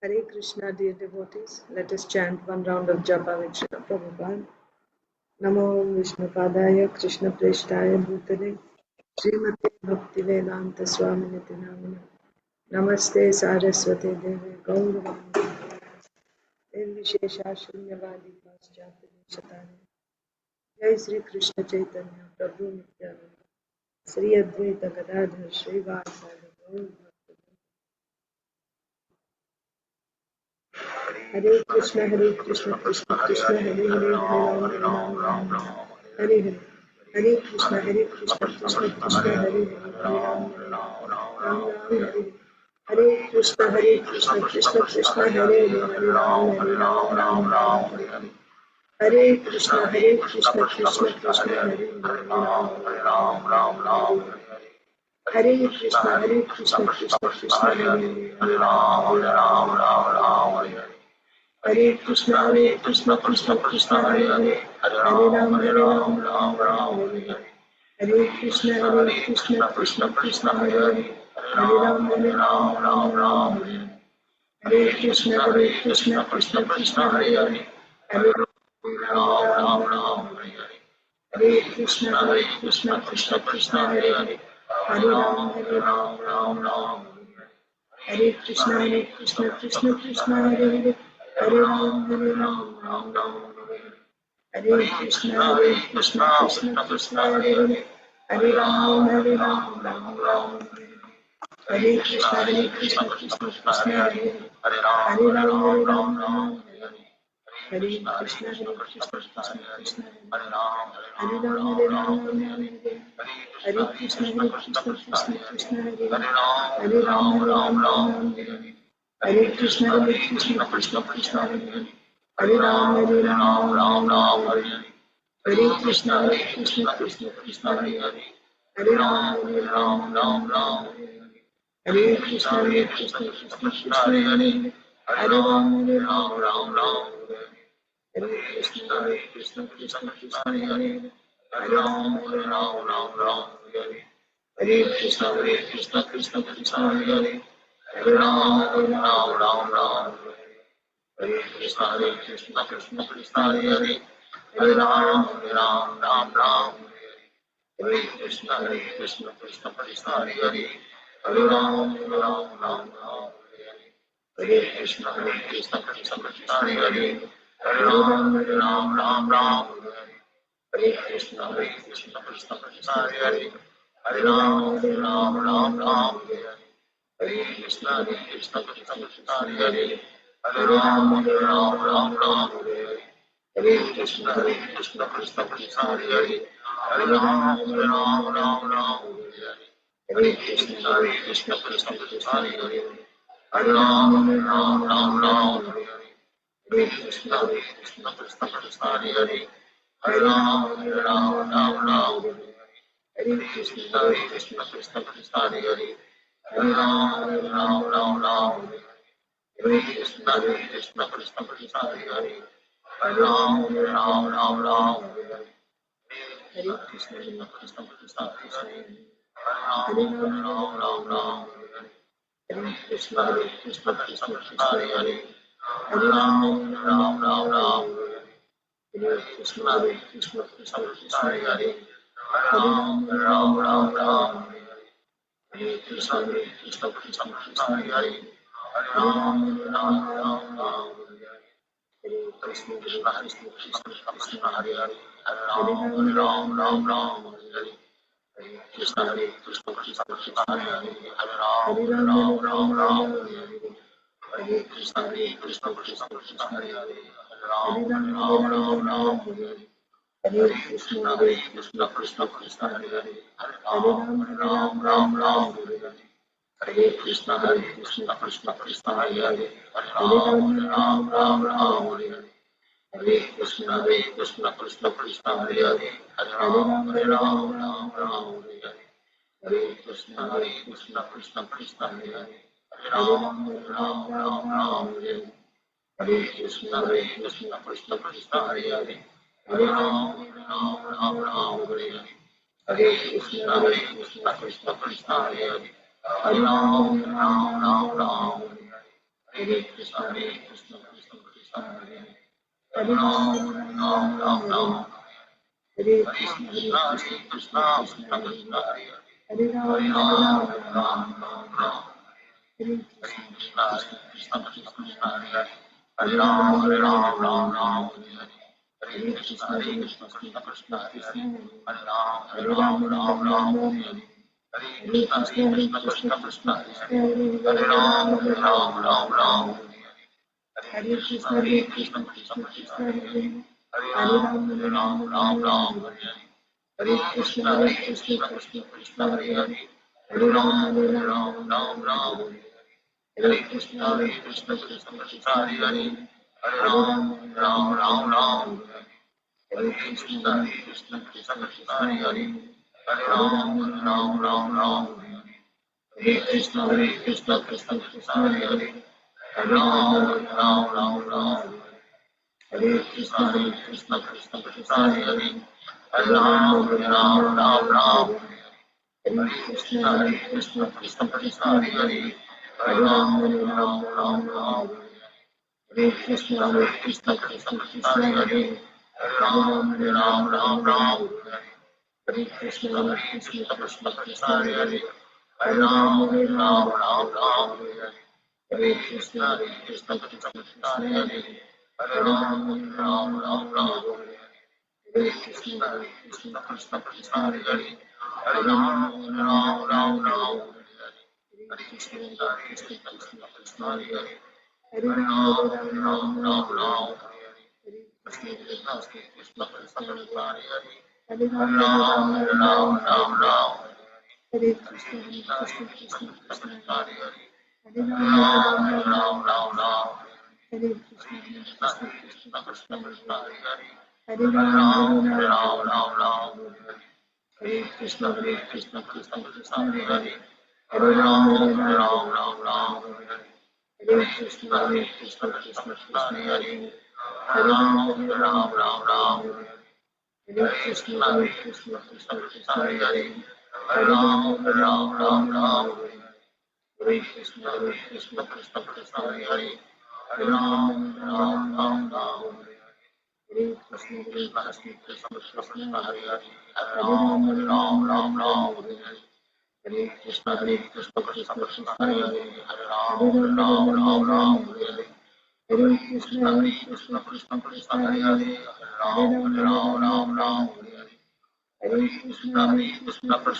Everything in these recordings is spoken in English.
Hare Krishna, dear devotees. Let us chant one round of japa with Srila Prabhupada. Namo Vishnu Padaya Krishna Preshtaya Bhutale Srimate Bhakti Vedanta Swami Niti Namine Namaste Saraswate Devi Gauravani Vishesha Shunyavadi Paschati Nishatani Jai Sri Krishna Chaitanya Prabhu Nityananda Sri Advaita Gadadhar Sri Vasadi Gaur Hare Krishna Krishna Krishna Hare Hare Hare Ram Ram Ram Hare Hare Hare Krishna Krishna Krishna Hare Hare Hare Ram Hare Hare Krishna Krishna Krishna Hare Hare Ram Hare Krishna Krishna Krishna Hare Ram Hare Krishna Krishna Krishna Hare Ram Hare Krishna Krishna Krishna Hare Hare Hare Ram Hare Krishna Krishna Krishna Hare Hare Ram Hare Krishna Krishna Krishna Hare Hare Ram Hare Krishna Krishna Hare Ram Hare Krishna Krishna Hare Ram Hare Krishna Krishna Hare Ram Hare Krishna Krishna Hare Ram Hare Krishna Krishna Hare Ram Hare Krishna Krishna Hare Ram Hare Krishna Krishna Hare Ram Hare Krishna Krishna Hare Ram Hare Krishna Krishna Hare Ram Hare Krishna Krishna Hare Ram Hare Krishna Krishna Hare Ram Hare Krishna Krishna Hare Ram Hare Krishna Krishna Hare Ram Hare Krishna Krishna Hare Ram Hare Krishna Krishna Hare Ram Hare Krishna Krishna Hare Ram Hare Krishna Krishna Hare Krishna Hare Ram Hare Krishna Krishna Hare Ram Hare Krishna Hare Ram Hare Krishna Hare Ram Hare Krishna Hare Ram Hare Krishna Hare Ram Hare Krishna Hare Ram Hare Krishna Hare Ram Hare Krishna Hare Ram Hare Krishna Hare Krishna Hare Krishna Hare Krishna Hare Ram Hare Krishna Hare Ram Hare Krishna Hare Hare Krishna Hare Ram Hare Krishna Hare Ram Hare Krishna Krishna Krishna Hare Hare Ram Ram Ram Hare Hare Krishna Krishna Krishna Hare Hare Ram Ram Ram Hare Krishna Krishna Krishna Hare Hare Ram Ram Hare Krishna Krishna Krishna Hare Hare Ram Ram Hare Krishna Krishna Krishna Hare Hare Ram Ram Hare Krishna Krishna Krishna Hare Hare Ram Ram Hare Krishna Krishna Krishna Hare Hare Ram Ram Hare Krishna Krishna Krishna Hare Hare Ram Ram Hare Krishna Krishna Krishna Hare Hare Ram Ram Hare Krishna Krishna Krishna Hare Hare Ram Ram Hare Krishna Krishna Krishna Hare Hare Ram Ram Hare Krishna Krishna Krishna Hare Hare Ram Ram Hare Krishna Krishna Krishna Hare Hare Ram Ram Hare Krishna Krishna Krishna Hare Hare Ram Ram Hare Krishna Krishna Krishna Hare Hare Ram Ram Hare Krishna Krishna Krishna Hare Hare Ram Ram Hare Krishna Krishna Krishna Hare Hare Ram Ram Hare Krishna Krishna Krishna Hare Hare Ram Ram Hare Krishna Krishna Krishna Hare Hare Ram Ram Hare Krishna Krishna Krishna Hare Hare Ram Hare Krishna Krishna Krishna Hare Hare Ram Hare Krishna Krishna Krishna Hare Hare Ram Hare Krishna Krishna Krishna Hare Hare Ram Hare Krishna Krishna Krishna Hare Hare Ram Hare Krishna Krishna Krishna Hare Hare Ram Hare Krishna Krishna Krishna Hare Hare Ram Hare Krishna Krishna Krishna Hare Hare Ram Hare Krishna Krishna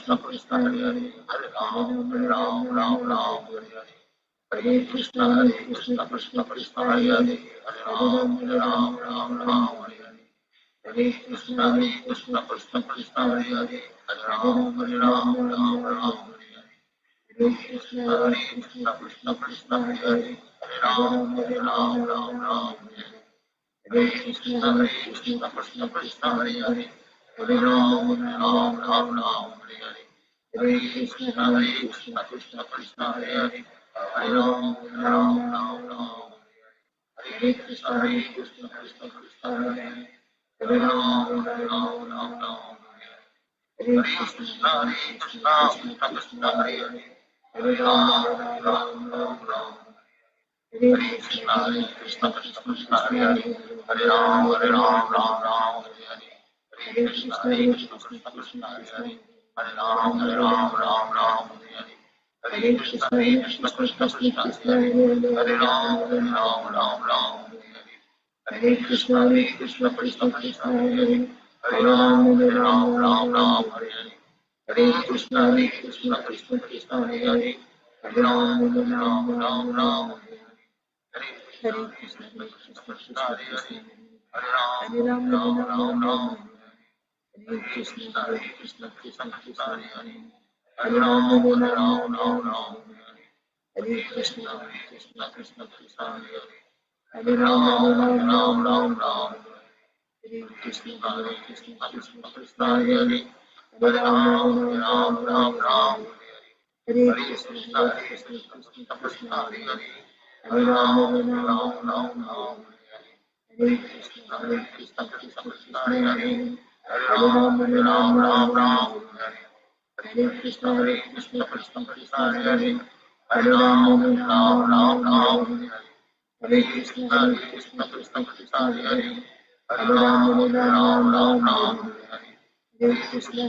Krishna Hare Hare Ram Hare Krishna Krishna Krishna Hare Hare Ram Hare Krishna Krishna Krishna Hare Hare Ram Hare Krishna Krishna Krishna Hare Hare Ram Hare Krishna Krishna Krishna Hare Hare Ram Hare Krishna Krishna Krishna Hare Hare Ram Hare Krishna Krishna Krishna Hare Hare Ram Hare Krishna Krishna Krishna Hare Hare Ram Hare Krishna Krishna Krishna Hare Hare Ram Hare Krishna Krishna Krishna Hare Ram Hare Krishna Krishna Krishna Hare Hare Ram Hare Krishna Krishna Krishna Hare Hare Ram Hare Krishna Krishna Krishna Hare Hare Ram Hare Krishna Krishna Krishna Hare Ram Hare Krishna Krishna Krishna Hare Hare Ram Hare Krishna Krishna Krishna Hare Ram Hare Krishna Krishna Krishna Hare Hare Ram Hare Krishna Krishna Krishna Hare Hare Ram Hare Krishna Krishna Krishna Hare Hare Ram Hare Krishna Krishna Krishna Hare Hare Ram Hare Krishna Krishna Krishna Hare Hare Ram Hare Krishna Krishna Krishna Hare Hare, Hare Ram Ram Ram Hare Hare, Hare Krishna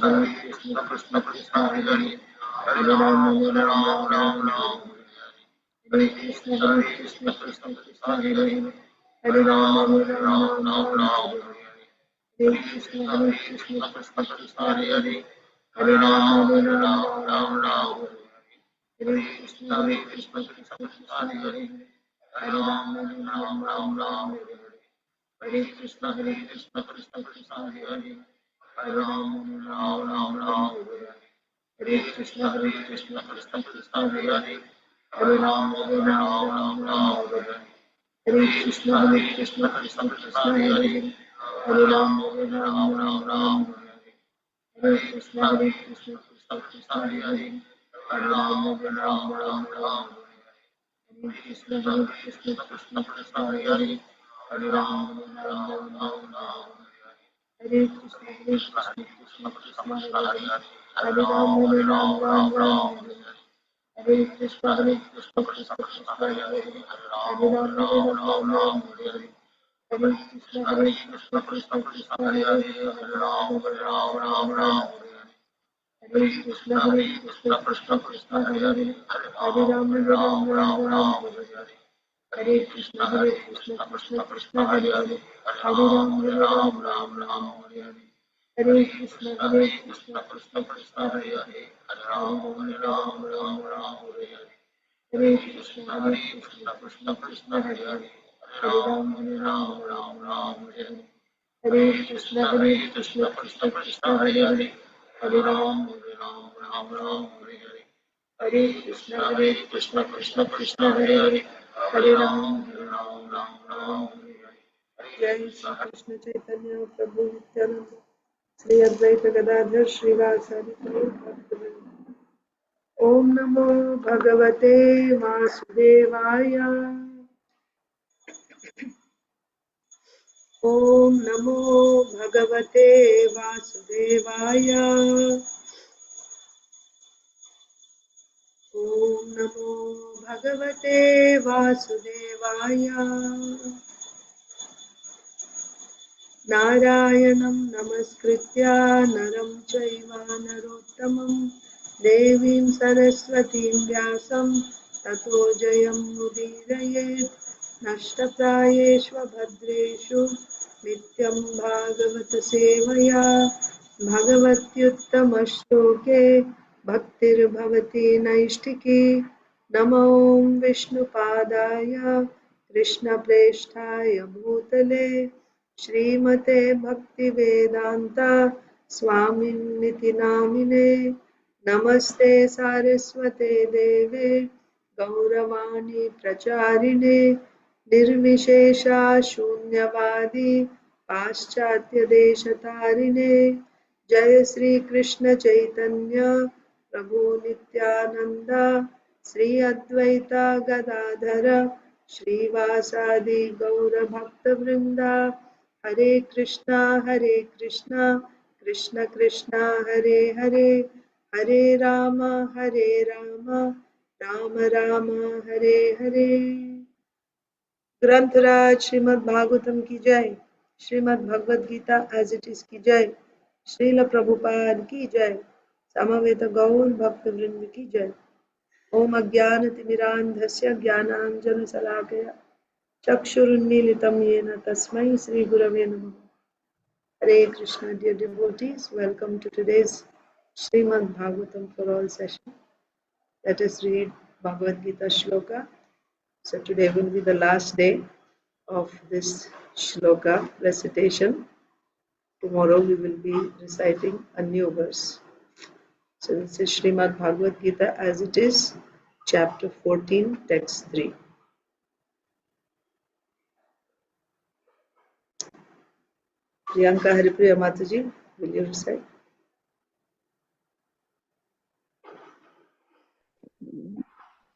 Krishna Krishna Hare Hare, Hare Ram Ram Ram Hare Hare, Hare Krishna Krishna Krishna Hare Hare, Hare Ram Ram Ram Hare Hare, Hare Krishna Krishna Krishna Hare Hare, Hare Ram Ram Ram Hare Hare, Hare Krishna Krishna Krishna Hare Hare, Hare Ram Ram Ram Hare Hare, Hare Krishna Krishna Krishna Hare Hare, Hare Ram Ram Ram Hare Hare, Hare Krishna Krishna Hare Hare, Hare Ram Ram Hare Hare, Hare Krishna Krishna Hare Hare, Hare Ram Ram Hare Hare, Hare Krishna Krishna Hare Hare, Hare Ram Ram Hare Hare, Hare Krishna Krishna Hare Hare, Hare Ram Ram Hare Hare, Hare Krishna Krishna Hare Hare, Hare Ram Ram Hare Hare, Hare Krishna Krishna Hare Hare, Hare Ram Ram Hare Hare, Hare Krishna Krishna Hare Hare, Hare Ram Ram Hare Hare, Hare Krishna Krishna Hare Hare, Hare Ram Ram Hare Hare, Hare Krishna Krishna Hare Hare, Hare Ram Ram Hare Hare, Hare Krishna Krishna Hare Hare, Hare Ram Ram Hare Hare, Hare Krishna Krishna Hare Hare, Hare Ram Ram Hare Hare, Hare Krishna Krishna Hare Hare, Hare Ram Ram Hare Hare, Hare Krishna Krishna Hare Hare, Hare Ram Ram Hare Hare. Jai Shri Krishna Chaitanya Prabhu Nityananda, Shri Advaita Gadadhar Srivasadi Gaur Bhaktivinoda. Om Namo Bhagavate Vasudevaya. Om Namo Bhagavate Vasudevaya. Om Namo Bhagavate Vasudevaya. Narayanam Namaskritya Naram Chaiva Narottamam Devim Saraswatim Vyasam Tato Jayam Mudirayet Nashtaprayeshva Bhadreshu Nityam Bhagavata Sevaya Bhagavatyuttama-shloke Bhaktir Bhavati Naishtiki Namo Vishnupadaya Krishna Presthaya Bhutale Shrimate Bhaktivedanta Swaminiti Namine Namaste Saraswate Deve Gauravani Pracharine Nirvishesha Shunyavadi Paschatya Deshatarine Jai Sri Krishna Chaitanya Prabhu Nityananda Sri Advaita Gadadhara Srivasadi Gaura Bhakta Vrinda Hare Krishna Krishna Krishna Hare Hare Hare Rama Rama Rama Hare Hare. ग्रंथराज Shrimad Bhagavatam की जय, Srimad Bhagavad Gita as it is की जय, श्रील प्रभुपाद की जय, समवेत गौर भक्त वृंद की जय। ओम अज्ञानतिमिरान्धस्य ज्ञानाञ्जनशलाकया चक्षुरुन्मीलितं येन तस्मै श्री गुरवे नमः। Hare Krishna, dear devotees, welcome to today's Srimad Bhagavatam for all session. Let us read Bhagavad Gita shloka. So today will be the last day of this shloka recitation. Tomorrow we will be reciting a new verse. So this is Srimad Bhagavad Gita as it is, chapter 14, text 3. Priyanka Haripriya Mataji, will you recite?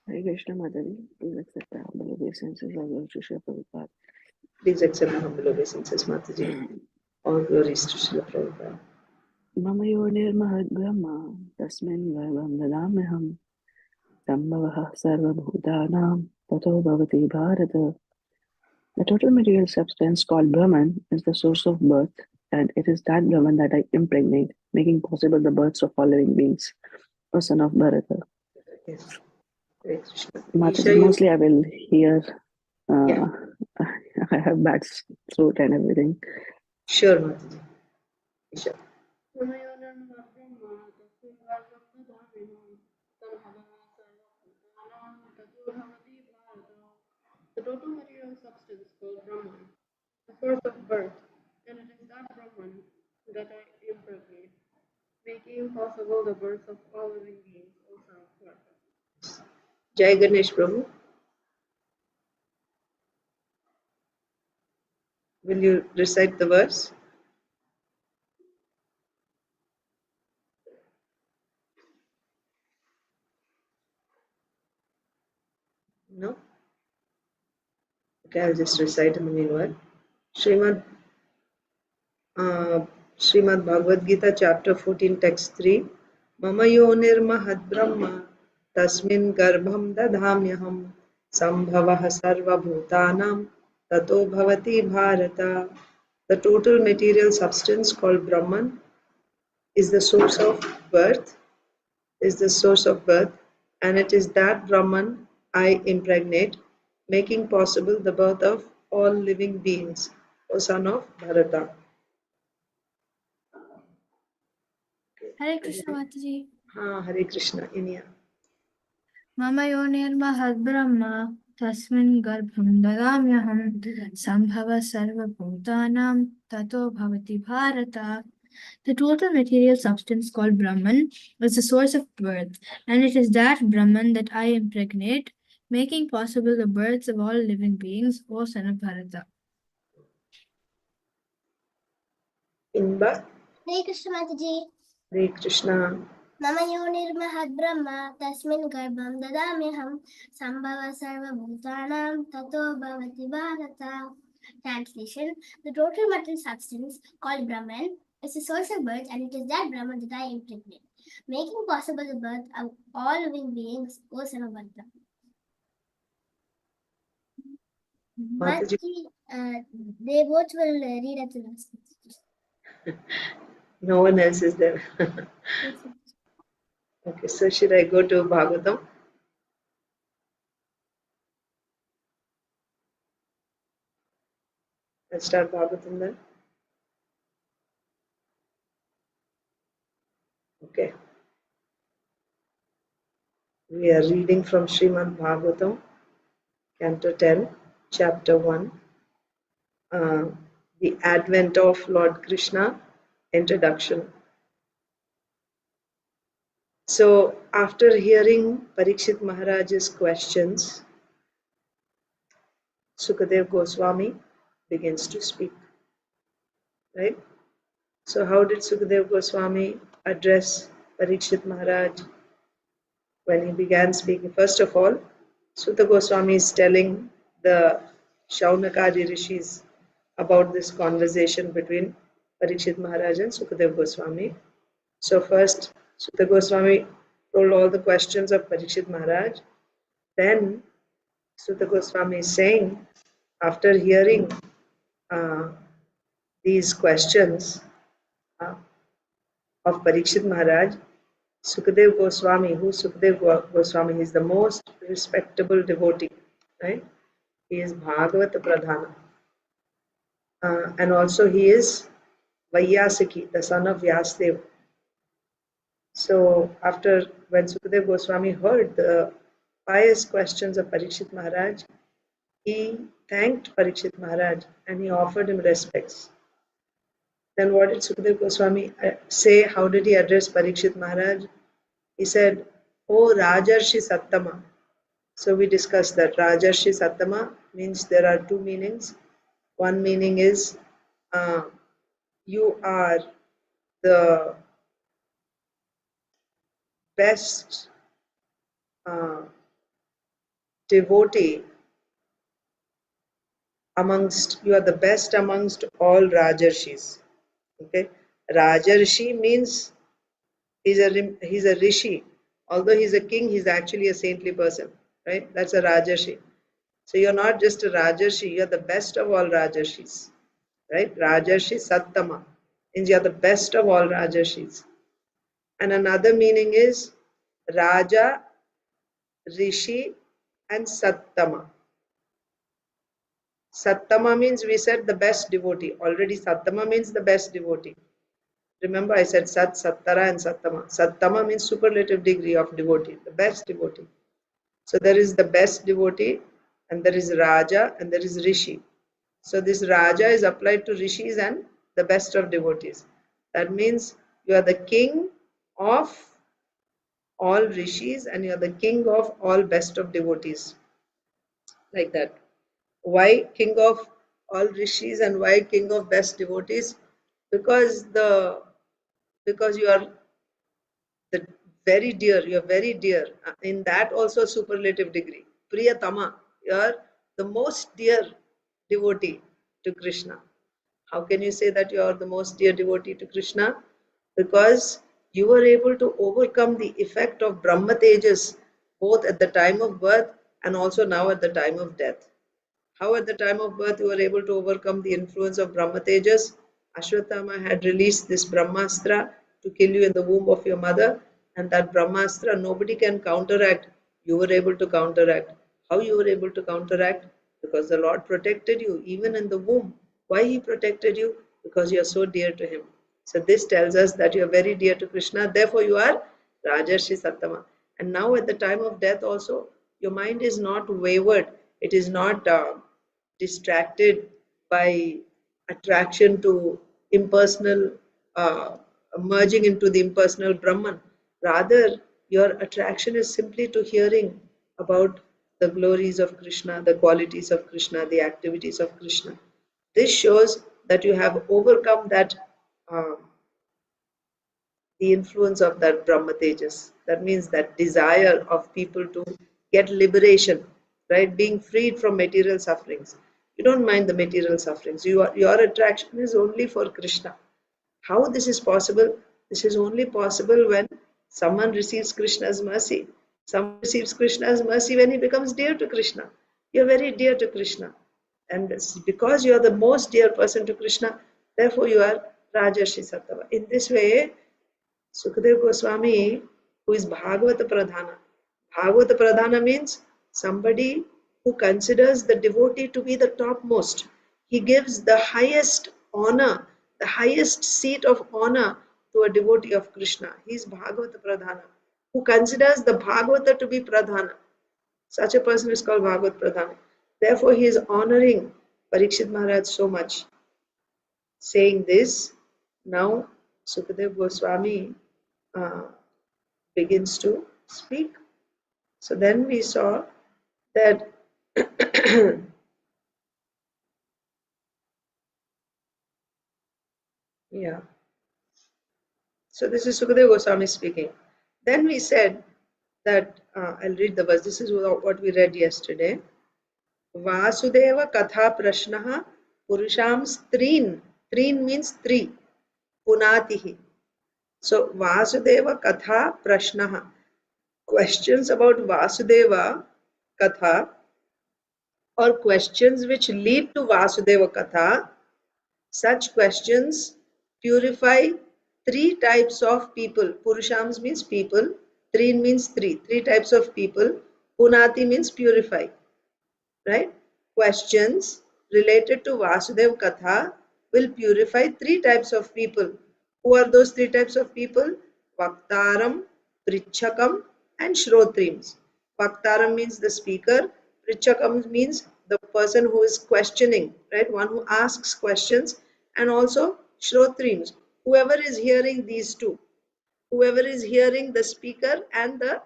Hare Krishna Mataji, please accept the humble obeisances of Lord Srila Prabhupada. Please accept the humble obeisances, Mataji. All glories to Srila Prabhupada. Mama Yonir Mahad Brahma, Tasmin Varvam Dadameham, Sambhavaha Sarva Bhutanam, Tato Bhavati Bharata, The total material substance called Brahman is the source of birth, and it is that Brahman that I impregnate, making possible the births of all living beings. O son of Bharata. Yes. Hare Krishna. Mataji, Isha, you. mostly I will hear. Yeah. I have bad throat and everything. Sure, Mataji. Isha. The total material substance called Brahman, the source of birth, and it is that Brahman that I impregnate, making possible the birth of all living beings, O son of Bharata. Jai Ganesh Prabhu, will you recite the verse? No? Okay, I'll just recite in the meanwhile. Srimad, Srimad Bhagavad Gita, chapter 14, text 3. Mama yonirmahad brahma tasmin garbham dadhamyaham sambhavah sarvabhutanam tato bhavati bharata. The total material substance called Brahman is the source of birth, and it is that Brahman I impregnate, making possible the birth of all living beings, O son of Bharata. Hare Krishna Mataji. Hare Krishna, Inya. Mama yonirmahadbrahma tasmin garbham dadamyaham sambhava sarvabhutanam tato bhavati bharata. The total material substance called Brahman is the source of birth, and it is that Brahman that I impregnate, making possible the births of all living beings, O son of Bharata. Inba. Hare Krishna Mataji. Hare Krishna. Mama yonirmahad brahma tasmin garbham dadamyaham sambhava sarvabhutanam tato bhavati bharata. Translation: the total material substance called Brahman is the source of birth, and it is that Brahman that I impregnate, making possible the birth of all living beings, O son of Bharata. Mataji. They both will read at the last. No one else is there. Okay, so should I go to Bhagavatam? Let's start Bhagavatam then. Okay. We are reading from Srimad Bhagavatam, Canto 10, Chapter 1, The Advent of Lord Krishna, Introduction. So, after hearing Parikshit Maharaj's questions, Sukadev Goswami begins to speak. Right? So, how did Sukadev Goswami address Parikshit Maharaj when he began speaking? First of all, Suta Goswami is telling the Shaunakadi rishis about this conversation between Parikshit Maharaj and Sukadev Goswami. So first, Suta Goswami told all the questions of Parikshit Maharaj. Then Suta Goswami is saying, after hearing these questions of Parikshit Maharaj, Sukadev Goswami, who's Sukadev Goswami, is the most respectable devotee, right? He is Bhagavata Pradhana. And also he is Vaiyasaki, the son of Vyasdev. So after, when Sukadev Goswami heard the pious questions of Parikshit Maharaj, he thanked Parikshit Maharaj and he offered him respects. Then what did Sukadev Goswami say? How did he address Parikshit Maharaj? He said, "Oh Rajarshi Sattama." So we discussed that Rajarshi Sattama means there are two meanings. One meaning is you are the best devotee you are the best amongst all Rajarshis. Okay, Rajarshi means he's a rishi. Although he's a king, he's actually a saintly person, right? That's a Rajarshi. So you're not just a Rajarshi, you're the best of all Rajarshis. Right? Rajarshi Sattama means you're the best of all Rajarshis. And another meaning is Raja, Rishi, and Sattama. Sattama means we said the best devotee. Already Sattama means the best devotee. Remember I said Sat, Sattara and Sattama. Sattama means superlative degree of devotee, the best devotee. So there is the best devotee and there is Raja and there is Rishi. So this Raja is applied to Rishis and the best of devotees. That means you are the king of all Rishis and you are the king of all best of devotees. Like that. Why king of all Rishis and why king of best devotees? Because you are the very dear, you are very dear. In that also superlative degree. Priyatama, you are the most dear devotee to Krishna. How can you say that you are the most dear devotee to Krishna? Because you were able to overcome the effect of Brahma Tejas both at the time of birth and also now at the time of death. How at the time of birth you were able to overcome the influence of Brahma Tejas? Ashwatthama had released this Brahmastra to kill you in the womb of your mother, and that Brahmastra nobody can counteract. You were able to counteract. How you were able to counteract? Because the Lord protected you even in the womb. Why He protected you? Because you are so dear to Him. So this tells us that you are very dear to Krishna. Therefore you are Rajarshi Sattama. And now at the time of death also, your mind is not wavered. It is not distracted by attraction to impersonal, merging into the impersonal Brahman. Rather, your attraction is simply to hearing about the glories of Krishna, the qualities of Krishna, the activities of Krishna. This shows that you have overcome that the influence of that Brahma Tejas. That means that desire of people to get liberation, right? Being freed from material sufferings. You don't mind the material sufferings. Your attraction is only for Krishna. How this is possible? This is only possible when someone receives Krishna's mercy. Someone receives Krishna's mercy when he becomes dear to Krishna. You're very dear to Krishna. And because you are the most dear person to Krishna, therefore you are Rajarshi Sattava. In this way, Sukadev Goswami, who is Bhagavata Pradhana. Bhagavata Pradhana means somebody who considers the devotee to be the topmost. He gives the highest honor, the highest seat of honor to a devotee of Krishna. He is Bhagavata Pradhana, who considers the Bhagavata to be Pradhana. Such a person is called Bhagavata Pradhana. Therefore, he is honoring Parikshit Maharaj so much. Saying this, now Sukadev Goswami begins to speak. So then we saw that yeah. So this is Sukadev Goswami speaking. Then we said that I'll read the verse. This is what we read yesterday. Vasudeva Katha Prashnaha Purusham Strin. Strin means three. Punatihi. So Vasudeva Katha Prashnaha. Questions about Vasudeva Katha or questions which lead to Vasudeva Katha, such questions purify three types of people. Purushams means people, Treen means three types of people, Punati means purify. Right? Questions related to Vasudeva Katha will purify three types of people. Who are those three types of people? Vaktaram, Prichakam, and Shrotrims. Vaktaram means the speaker. Prichakam means the person who is questioning, right? One who asks questions, and also Shrotrims. Whoever is hearing these two, whoever is hearing the speaker and the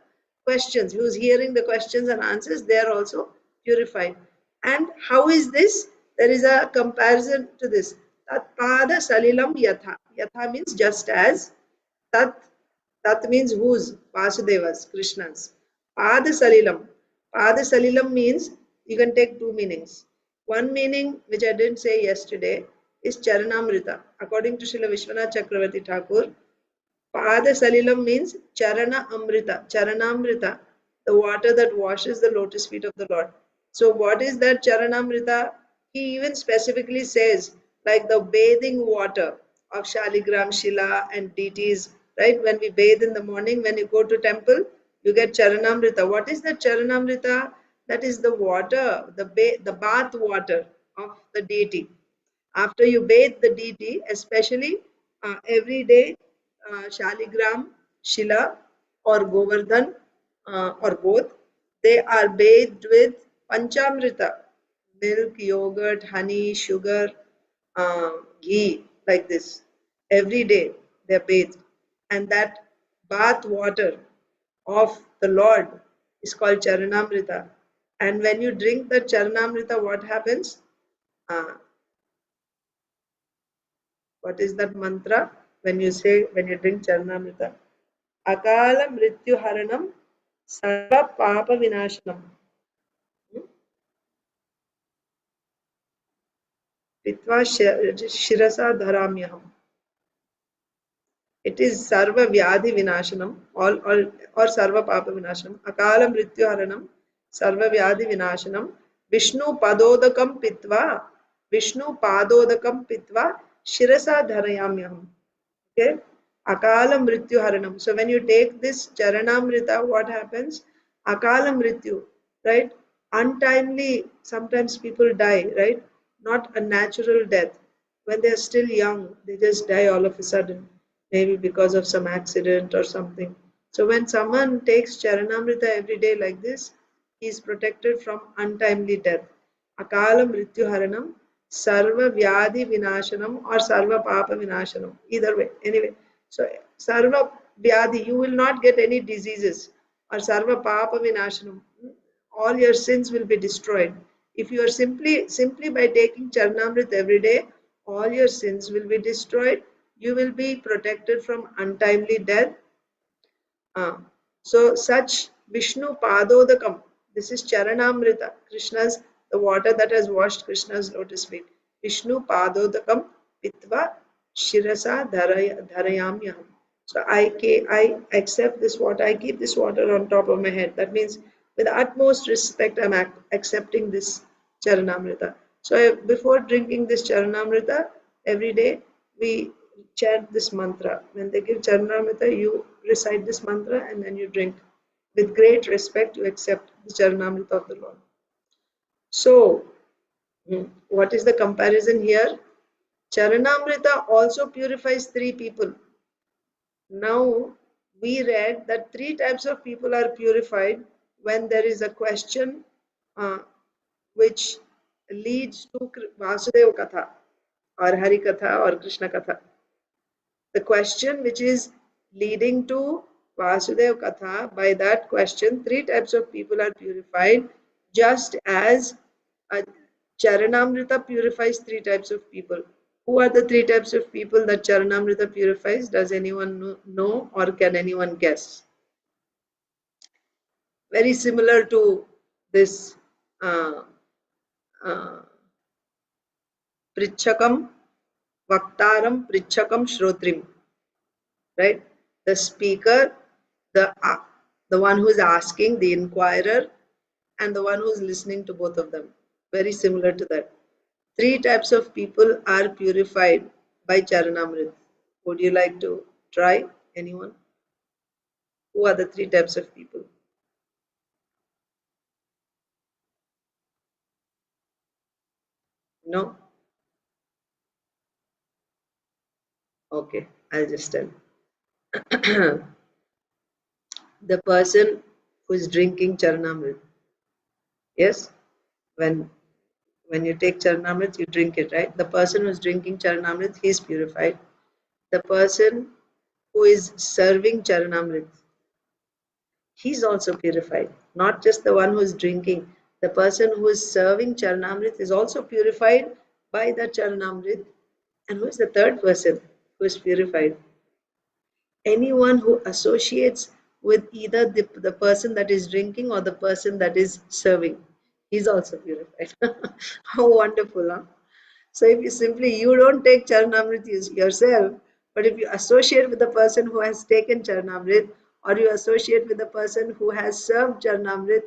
questions, who is hearing the questions and answers, they are also purified. And how is this? There is a comparison to this. Tat pada salilam yatha. Yatha means just as. Tat means whose? Vasudeva's, Krishna's. Pada salilam. Pada salilam means you can take two meanings. One meaning, which I didn't say yesterday, is Charanamrita. According to Srila Vishwanath Chakravarti Thakur, Pada Salilam means Charana Amrita, Charanamrita, the water that washes the lotus feet of the Lord. So what is that Charanamrita? He even specifically says, like the bathing water of Shaligram, Shila and deities, right? When we bathe in the morning, when you go to temple, you get Charanamrita. What is that Charanamrita? That is the water, the bath water of the deity. After you bathe the deity, especially every day, Shaligram, Shila, or Govardhan, or both, they are bathed with Panchamrita, milk, yogurt, honey, sugar, ghee, like this. Every day they are bathed. And that bath water of the Lord is called Charanamrita. And when you drink the Charanamrita, what happens? What is that mantra? When you drink Charanamrita? Akala Mrityu Haranam Sarva Papa Vinashanam. Pitva Shirasa Dharamyaham. It is Sarva Vyadhi Vinashanam, or Sarva Papa Vinashanam. Akala Mrityu Haranam Sarva Vyadhi Vinashanam. Vishnu Padodakam Pitva. Vishnu Padodakam Pitva Shirasa Dharayamyaham. Okay, Akala Mrityu Haranam. So when you take this Charanamrita, what happens? Akala Mrityu, right? Untimely, sometimes people die, right? Not a natural death. When they're still young, they just die all of a sudden, maybe because of some accident or something. So when someone takes Charanamrita every day like this, he is protected from untimely death. Akala Mrityu Haranam, Sarva Vyadhi Vinashanam, or Sarva Papa Vinashanam. Either way, anyway. So Sarva Vyadhi, you will not get any diseases. Or Sarva Papa Vinashanam, all your sins will be destroyed. If you are simply by taking Charanamrit every day, all your sins will be destroyed. You will be protected from untimely death. So such Vishnu Padodakam, this is Charanamrita, Krishna's, the water that has washed Krishna's lotus feet. Vishnu Padodakam Pitva Shirasa Dharayamyaham. So I accept this water, I keep this water on top of my head. That means with utmost respect, I'm accepting this Charanamrita. So before drinking this Charanamrita, every day we chant this mantra. When they give Charanamrita, you recite this mantra and then you drink. With great respect, you accept the Charanamrita of the Lord. So, what is the comparison here? Charanamrita also purifies three people. Now, we read that three types of people are purified when there is a question which leads to Vasudeva Katha or Hari Katha or Krishna Katha. The question which is leading to Vasudeva Katha, by that question, three types of people are purified, just as Charanamrita purifies three types of people. Who are the three types of people that Charanamrita purifies? Does anyone know, or can anyone guess? Very similar to this Prichakam, Vaktaram, Prichakam, Shrotrim. Right? The speaker, the one who is asking, the inquirer, and the one who is listening to both of them. Very similar to that. Three types of people are purified by Charanamrit. Would you like to try? Anyone? Who are the three types of people? No? Okay, I'll just tell. The person who is drinking Charanamrit. Yes? When you take Charanamrit, you drink it, right? The person who is drinking Charanamrit, he is purified. The person who is serving Charanamrit, he's also purified. Not just the one who is drinking. The person who is serving Charanamrit is also purified by the Charanamrit. And who is the third person who is purified? Anyone who associates with either the person that is drinking or the person that is serving, he's also purified. How wonderful, huh? So if you don't take Charanamrit yourself, but if you associate with the person who has taken Charanamrit, or you associate with the person who has served Charanamrit,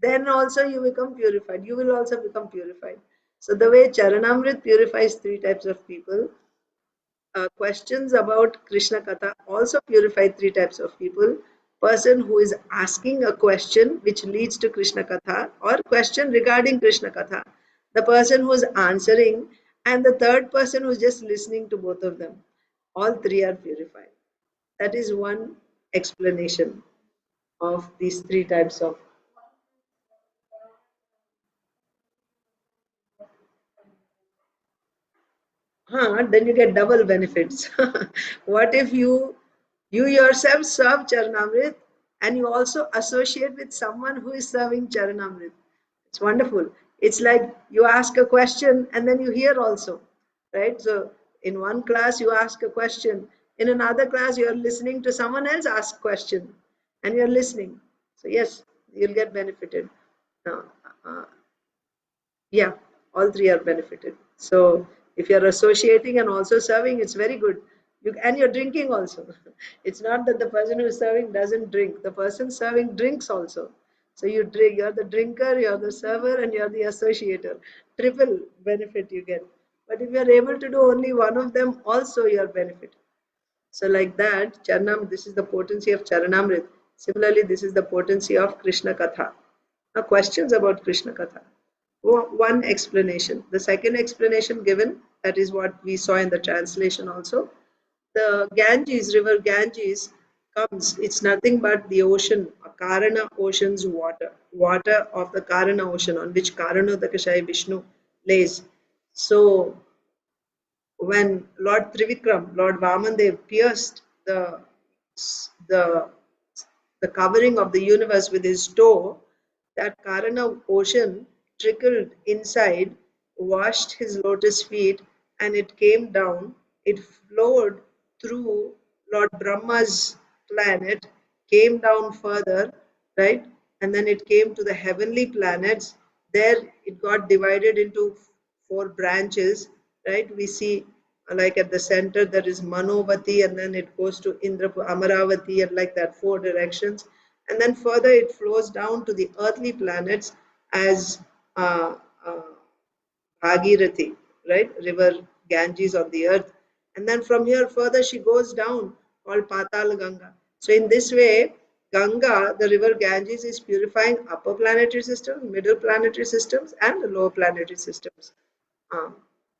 then also you become purified. You will also become purified. So the way Charanamrit purifies 3 types of people, questions about Krishna Katha also purify 3 types of people. Person who is asking a question which leads to Krishna Katha, or question regarding Krishna Katha. The person who is answering, and the third person who is just listening to both of them. All 3 are purified. That is one explanation of these 3 types of. Then you get double benefits. What if you yourself serve Charanamrit and you also associate with someone who is serving Charanamrit? It's wonderful. It's like you ask a question and then you hear also, right? So in one class you ask a question, in another class you are listening to someone else ask question, and you're listening. So yes, you'll get benefited. Now, uh, yeah, all 3 are benefited. So if you're associating and also serving, it's very good. And you're drinking also. It's not that the person who is serving doesn't drink. The person serving drinks also. So you drink, you're the drinker, you're the server, and you're the associator. Triple benefit you get. But if you're able to do only one of them, also you're benefited. So like that, Charanam, this is the potency of Charanamrit. Similarly, this is the potency of Krishna Katha. Now questions about Krishna Katha. One explanation. The second explanation given, that is what we saw in the translation also. The Ganges, river Ganges comes, it's nothing but the ocean, Karana ocean's water of the Karana ocean on which Karanodakashayi Vishnu lays. So when Lord Trivikram, Lord Vamandev pierced the the covering of the universe with his toe, that Karana ocean trickled inside, washed his lotus feet, and it came down. It flowed through Lord Brahma's planet, came down further, right? And then it came to the heavenly planets. There it got divided into 4 branches, right? We see like at the center there is Manovati, and then it goes to Indrapur, Amaravati, and like that 4 directions. And then further it flows down to the earthly planets as uh, uh, Bhagirathi, right? River Ganges on the earth. And then from here further she goes down, called Patal Ganga. So in this way, Ganga, the river Ganges, is purifying upper planetary systems, middle planetary systems, and the lower planetary systems.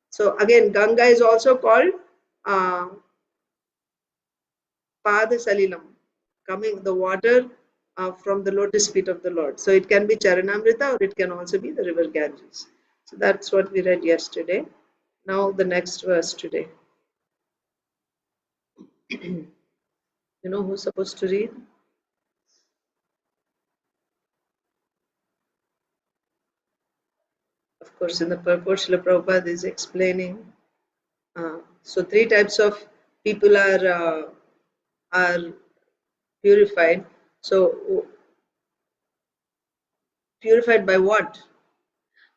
So again, Ganga is also called uh, Pada Salilam, coming the water from the lotus feet of the Lord. So it can be Charanamrita or it can also be the river Ganges. So that's what we read yesterday. Now the next verse today. You know who's supposed to read? Of course, in the purport, Srila Prabhupada is explaining. So 3 types of people are purified. So purified by what?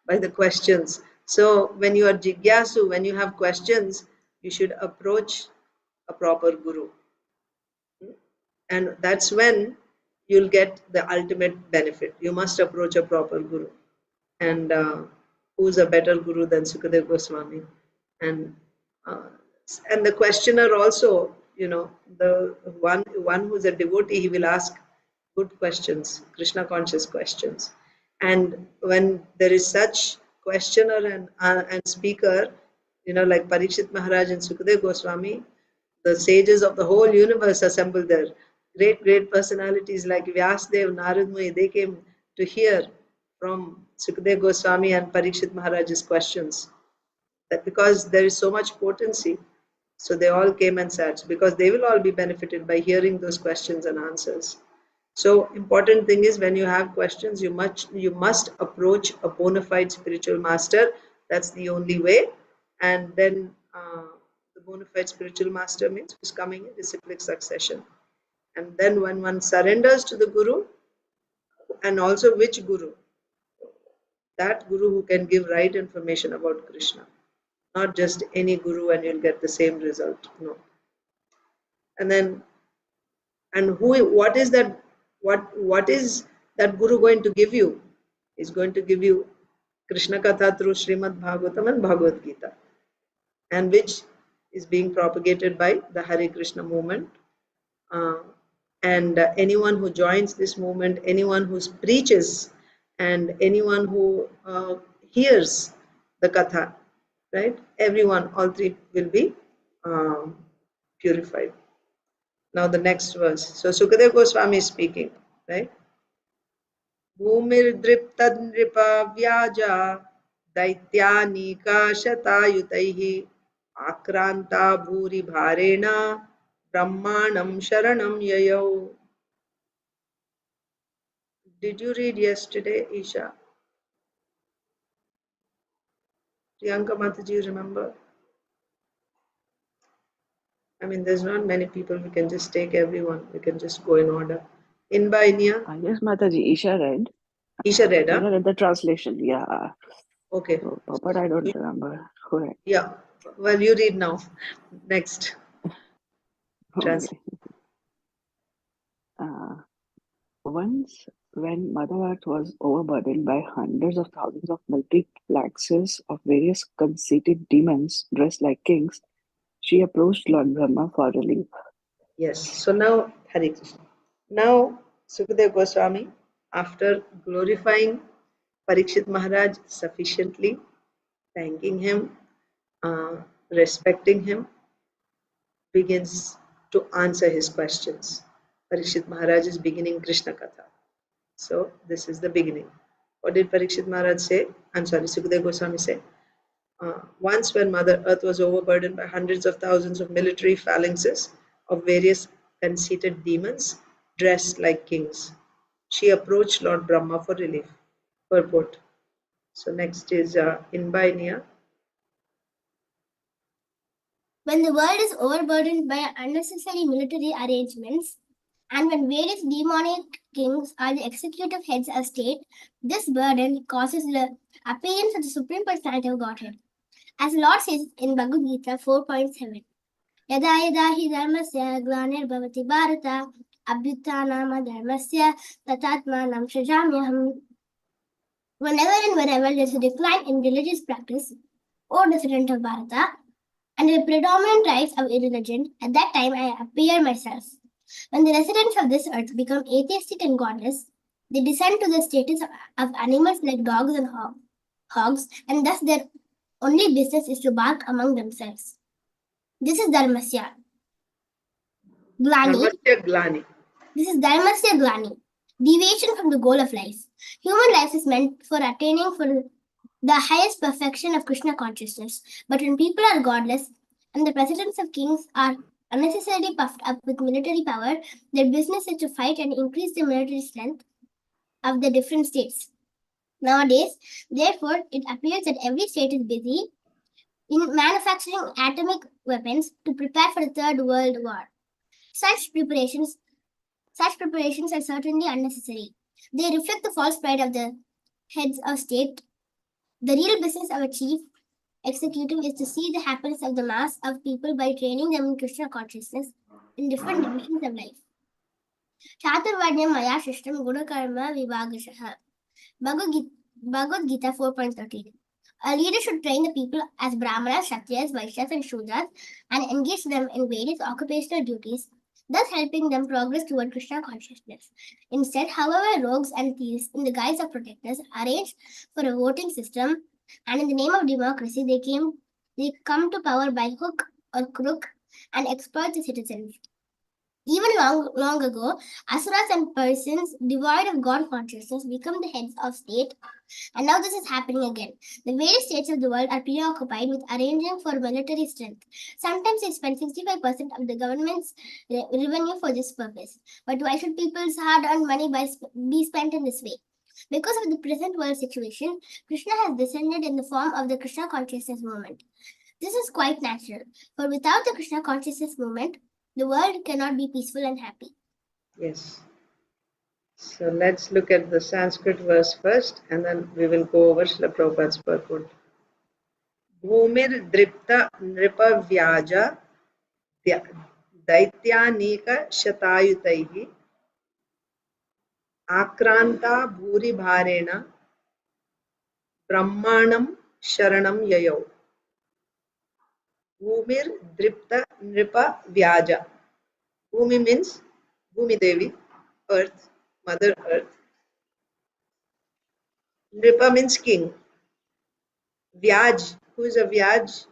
By the questions. So when you are jigyasu, when you have questions, you should approach a proper guru. And that's when you'll get the ultimate benefit. You must approach a proper guru. And who's a better guru than Sukadeva Goswami? And the questioner also, the one who's a devotee, he will ask good questions, Krishna conscious questions. And when there is such questioner and speaker, like Parikshit Maharaj and Sukadeva Goswami, the sages of the whole universe assembled there. Great personalities like Vyasdev, Narad Muni, they came to hear from Sukadeva Goswami and Parikshit Maharaj's questions. That because there is so much potency, so they all came and sat, because they will all be benefited by hearing those questions and answers. So important thing is, when you have questions, you must approach a bona fide spiritual master. That's the only way. And then the bona fide spiritual master means who's coming in disciplic succession. And then when one surrenders to the guru, and also which guru? That guru who can give right information about Krishna. Not just any guru and you'll get the same result. No. And then, what is that guru going to give you? He's going to give you Krishna Katha through Srimad Bhagavatam and Bhagavad Gita, and which is being propagated by the Hare Krishna movement. And anyone who joins this movement, anyone who preaches, and anyone who hears the Katha, right? Everyone, all three will be purified. Now the next verse. So Sukadeva Goswami is speaking, right? Bhumirdriptad nripa vyaja daityanika shatayutaihi akranta bhuri bharena brahmanam sharanam yayau. Did you read yesterday, Isha? Priyanka Mataji, remember? I mean, there's not many people. We can just take everyone. We can just go in order. Inba Inia? Yes, Mataji, Isha read. Isha read, huh? Isha read the translation, yeah. Okay. So, but I don't remember. Correct. Yeah. Well, you read now. Next. Okay. Once, when Mother Earth was overburdened by hundreds of thousands of military phalanxes of various conceited demons dressed like kings, she approached Lord Brahma for relief. Yes. So now, Hare Krishna. Now, Sukadeva Goswami, after glorifying Parikshit Maharaj sufficiently, thanking him, respecting him, begins to answer his questions. Parikshit Maharaj is beginning Krishna Katha. So this is the beginning. What did Parikshit Maharaj say? I'm sorry, Sukadeva Goswami say. Once when Mother Earth was overburdened by hundreds of thousands of military phalanxes of various conceited demons dressed like kings, she approached Lord Brahma for relief. Purport. So next is Inbainia. When the world is overburdened by unnecessary military arrangements, and when various demonic kings are the executive heads of state, this burden causes the appearance of the Supreme Personality of Godhead. As the Lord says in Bhagavad Gita 4.7, Yada yada hi dharmasya glanir bharata abhyutanama dharmasya tatatmanam shajamyaham. Whenever and wherever there is a decline in religious practice, O descendant of Bharata, and the predominant rights of irreligion, at that time I appear myself. When the residents of this earth become atheistic and godless, they descend to the status of animals like dogs and hogs, and thus their only business is to bark among themselves. This is Dharmasya. Glani. Dharmasya Glani. This is Dharmasya Glani. Deviation from the goal of life. Human life is meant for attaining for the highest perfection of Krishna consciousness. But when people are godless and the presidents of kings are unnecessarily puffed up with military power, their business is to fight and increase the military strength of the different states. Nowadays, therefore, it appears that every state is busy in manufacturing atomic weapons to prepare for the Third World War. Such preparations are certainly unnecessary. They reflect the false pride of the heads of state. The real business of a chief executive is to see the happiness of the mass of people by training them in Krishna consciousness in different divisions of life. Chaturvanyam Maya Shishtam Gunakarma Vibhagashaha. Bhagavad Gita 4.13. A leader should train the people as Brahmanas, Kshatriyas, Vaishyas, and Shudras and engage them in various occupational duties, thus helping them progress toward Krishna consciousness. Instead, however, rogues and thieves, in the guise of protectors, arrange for a voting system, and in the name of democracy, they come to power by hook or crook and exploit the citizens. Even long ago, asuras and persons devoid of God consciousness become the heads of state, and now this is happening again. The various states of the world are preoccupied with arranging for military strength. Sometimes they spend 65% of the government's revenue for this purpose. But why should people's hard-earned money be spent in this way? Because of the present world situation, Krishna has descended in the form of the Krishna consciousness movement. This is quite natural, for without the Krishna consciousness movement, the world cannot be peaceful and happy. Yes. So let's look at the Sanskrit verse first, and then we will go over Srila Prabhupada's purport. Bhumir dripta nripa vyaja daityanika shatayutaihi akranta bhuri bharena Brahmanam Sharanam Yayau. Bhumir Dripta Nripa Vyaja. Bhumi means Bhumi Devi, Earth, Mother Earth. Nripa means king. Vyaj, who is a Vyaj?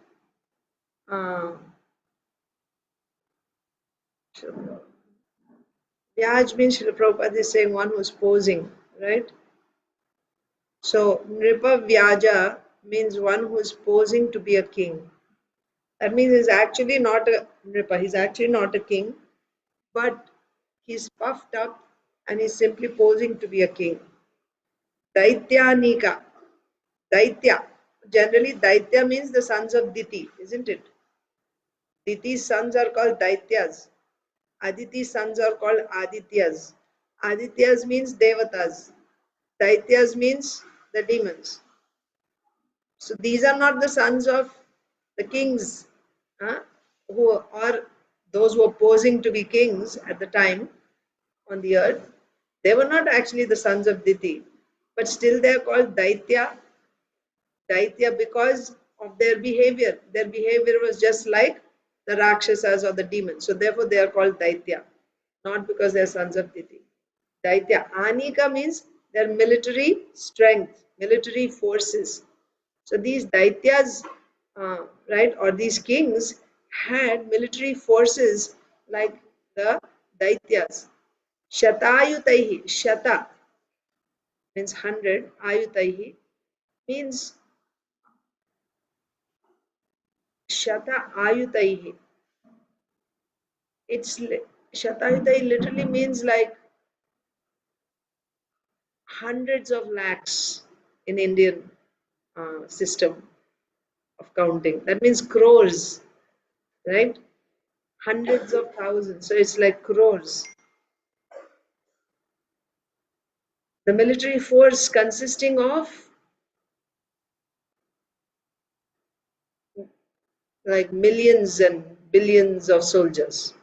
Vyaj means Srila Prabhupada is saying one who is posing, right? So Nripa Vyaja means one who is posing to be a king. That means he's actually not a Nripa, he's actually not a king, but he's puffed up and he's simply posing to be a king. Daityanika. Daitya. Generally, Daitya means the sons of Diti, isn't it? Diti's sons are called Daityas. Aditi's sons are called Adityas. Adityas means Devatas. Daityas means the demons. So these are not the sons of the kings, who are those who were posing to be kings at the time on the earth. They were not actually the sons of Diti, but still they are called Daitya. Daitya because of their behavior. Their behavior was just like the Rakshasas or the demons. So therefore they are called Daitya, not because they are sons of Diti. Daitya. Anika means their military strength, military forces. So these Daityas, right, or these kings had military forces like the Daityas. Shatayutaihi, Shata means 100, Ayutaihi means Shata Ayutaihi. It's Shatayutaihi literally means like hundreds of lakhs in Indian system of counting. That means crores, right? Hundreds of thousands. So it's like crores. The military force consisting of like millions and billions of soldiers.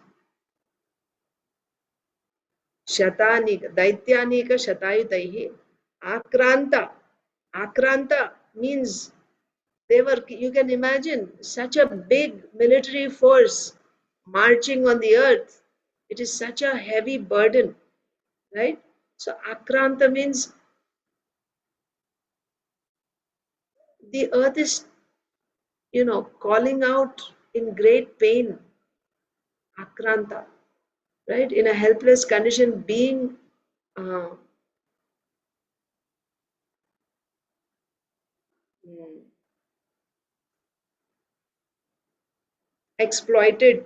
Shatanika, Daityanika Shatayutaihi. Akranta. Akranta means they were, you can imagine, such a big military force marching on the earth. It is such a heavy burden, right? So Akranta means the earth is, calling out in great pain. Akranta, right? In a helpless condition, being uh, exploited,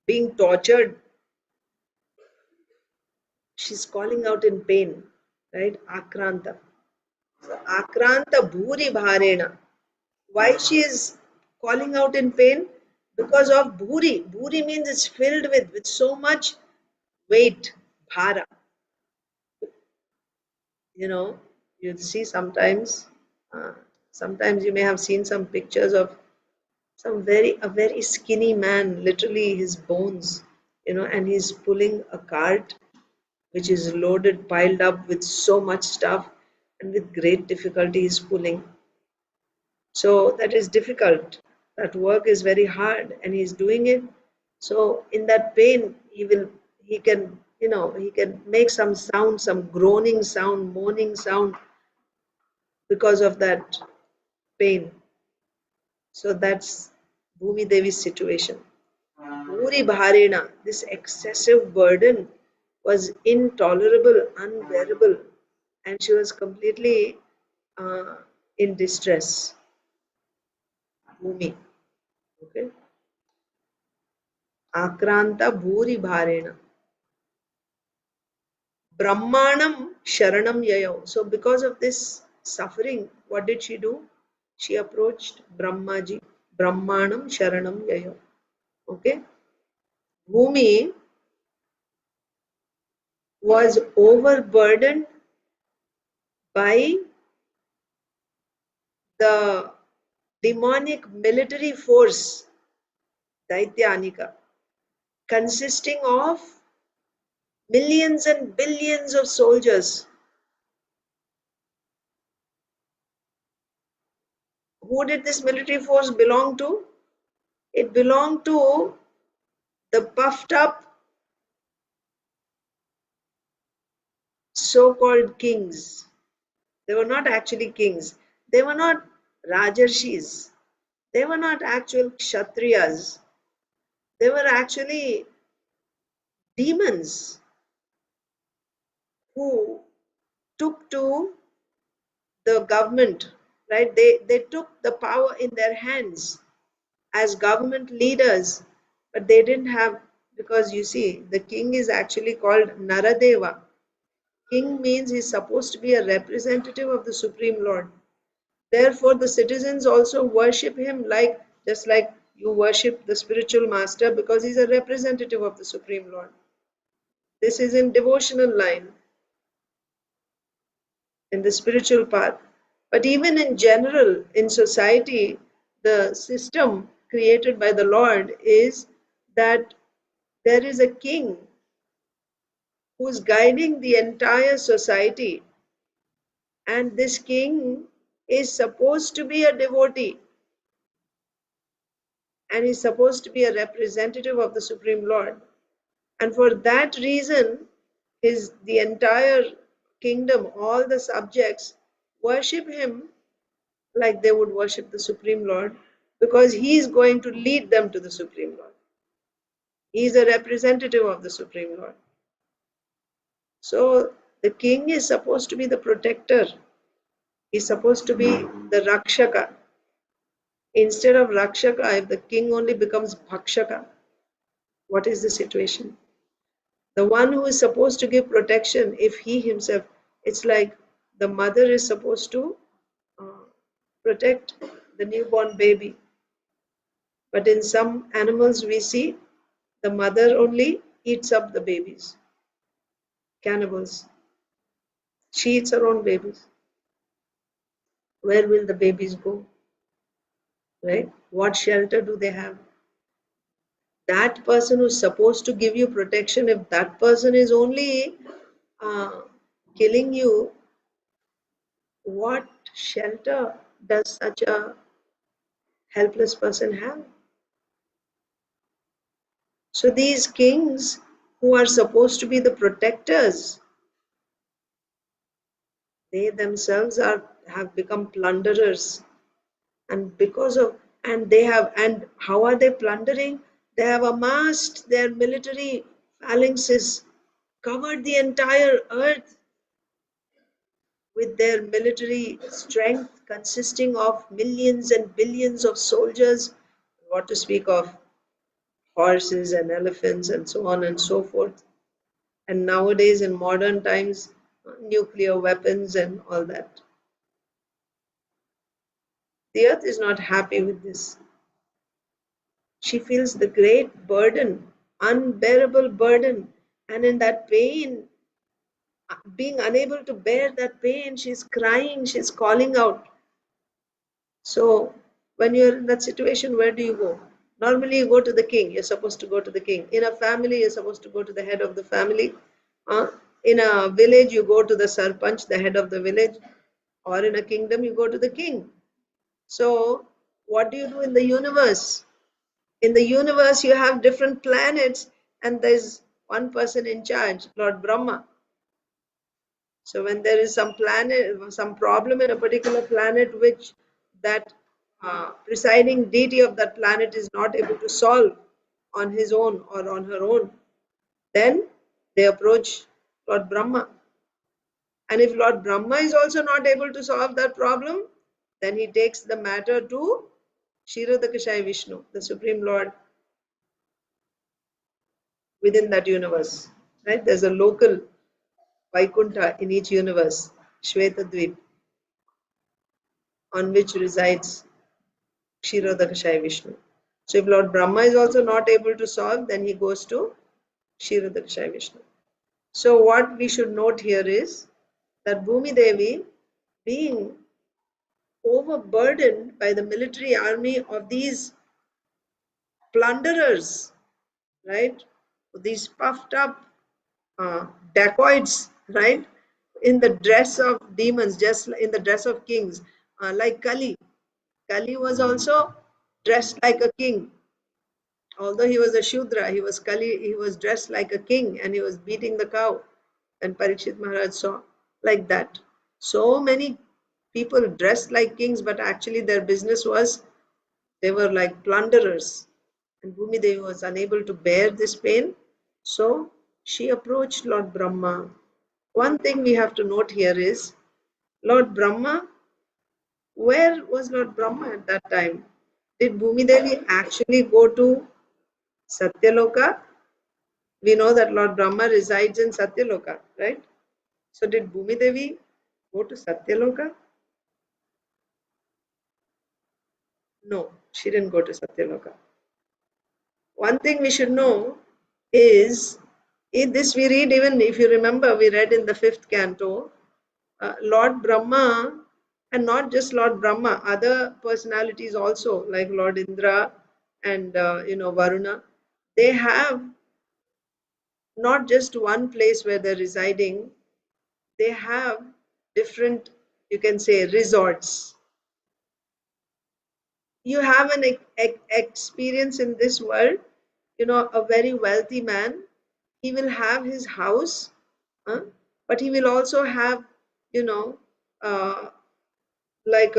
being tortured. She's calling out in pain, right? Akranta. So, Akranta Bhuri Bharena. Why she is calling out in pain? Because of Bhuri. Bhuri means it's filled with so much weight, Bhara. You'll see sometimes you may have seen some pictures of a very skinny man, literally his bones, and he's pulling a cart which is loaded, piled up with so much stuff, and with great difficulty he's pulling. So that is difficult. That work is very hard, and he's doing it. So in that pain, he can make some sound, some groaning sound, moaning sound because of that pain. So that's Bhumi Devi's situation. Puri Bharena, this excessive burden was intolerable, unbearable, and she was completely in distress. Bhumi. Okay. Akranta Bhuri Bharena. Brahmanam Sharanam Yayau. So because of this suffering, what did she do? She approached Brahmaji. Brahmanam Sharanam Yayau. Okay. Bhumi was overburdened by the demonic military force, Daityanika, consisting of millions and billions of soldiers. who did this military force belong to? It belonged to the puffed up so-called kings. They were not actually kings. They were not Rajarshis. They were not actual Kshatriyas. They were actually demons who took to the government, right? They took the power in their hands as government leaders, but they didn't have, because you see, the king is actually called Naradeva. King means he's supposed to be a representative of the Supreme Lord. Therefore, the citizens also worship him just like you worship the spiritual master, because he's a representative of the Supreme Lord. This is in devotional line, in the spiritual path. But even in general, in society, the system created by the Lord is that there is a king who's guiding the entire society, and this king is supposed to be a devotee, and is supposed to be a representative of the Supreme Lord. And for that reason, the entire kingdom, all the subjects, worship him like they would worship the Supreme Lord, because he is going to lead them to the Supreme Lord. He is a representative of the Supreme Lord. So the king is supposed to be the protector. He's supposed to be the Rakshaka. Instead of Rakshaka, if the king only becomes Bhakshaka, what is the situation? The one who is supposed to give protection, if he himself, it's like the mother is supposed to protect the newborn baby. But in some animals we see the mother only eats up the babies. Cannibals. She eats her own babies. Where will the babies go? Right? What shelter do they have? That person who's supposed to give you protection, if that person is only killing you, what shelter does such a helpless person have? So these kings who are supposed to be the protectors, they themselves have become plunderers. And and how are they plundering? They have amassed their military phalanxes, covered the entire earth with their military strength, consisting of millions and billions of soldiers, what to speak of horses and elephants and so on and so forth. And nowadays, in modern times, nuclear weapons and all that. The earth is not happy with this. She feels the great burden, unbearable burden, and in that pain, being unable to bear that pain, she's crying, she's calling out. So when you're in that situation, where do you go? Normally you go to the king. You're supposed to go to the king. In a family, you're supposed to go to the head of the family. In a village, you go to the sarpanch, the head of the village. Or in a kingdom, you go to the king. So what do you do in the universe? In the universe, you have different planets, and there's one person in charge, Lord Brahma. So when there is some problem in a particular planet, which that presiding deity of that planet is not able to solve on his own or on her own, then they approach Lord Brahma. And if Lord Brahma is also not able to solve that problem, then he takes the matter to Kshirodakashayi Vishnu, the Supreme Lord within that universe. Right? There's a local Vaikuntha in each universe, Shvetadvip, on which resides Kshirodakashayi Vishnu. So if Lord Brahma is also not able to solve, then he goes to Kshirodakashayi Vishnu. So what we should note here is that Bhumi Devi, being overburdened by the military army of these plunderers, right? These puffed up dacoits, right? In the dress of demons, just in the dress of kings, like Kali. Kali was also dressed like a king. Although he was a Shudra, he was Kali, he was dressed like a king and he was beating the cow. And Parikshit Maharaj saw like that. So many people dressed like kings, but actually their business was, they were like plunderers. And Bhumi Devi was unable to bear this pain. So she approached Lord Brahma. One thing we have to note here is, Lord Brahma, where was Lord Brahma at that time? Did Bhumi Devi actually go to Satyaloka? We know that Lord Brahma resides in Satyaloka, right? So did Bhumi Devi go to Satyaloka? No, she didn't go to Satyaloka. One thing we should know is, in this we read, even if you remember, we read in the 5th canto, Lord Brahma, and not just Lord Brahma, other personalities also, like Lord Indra and Varuna, they have not just one place where they're residing, they have different, you can say, resorts. You have an experience in this world, a very wealthy man, he will have his house, but he will also have, you know, uh, like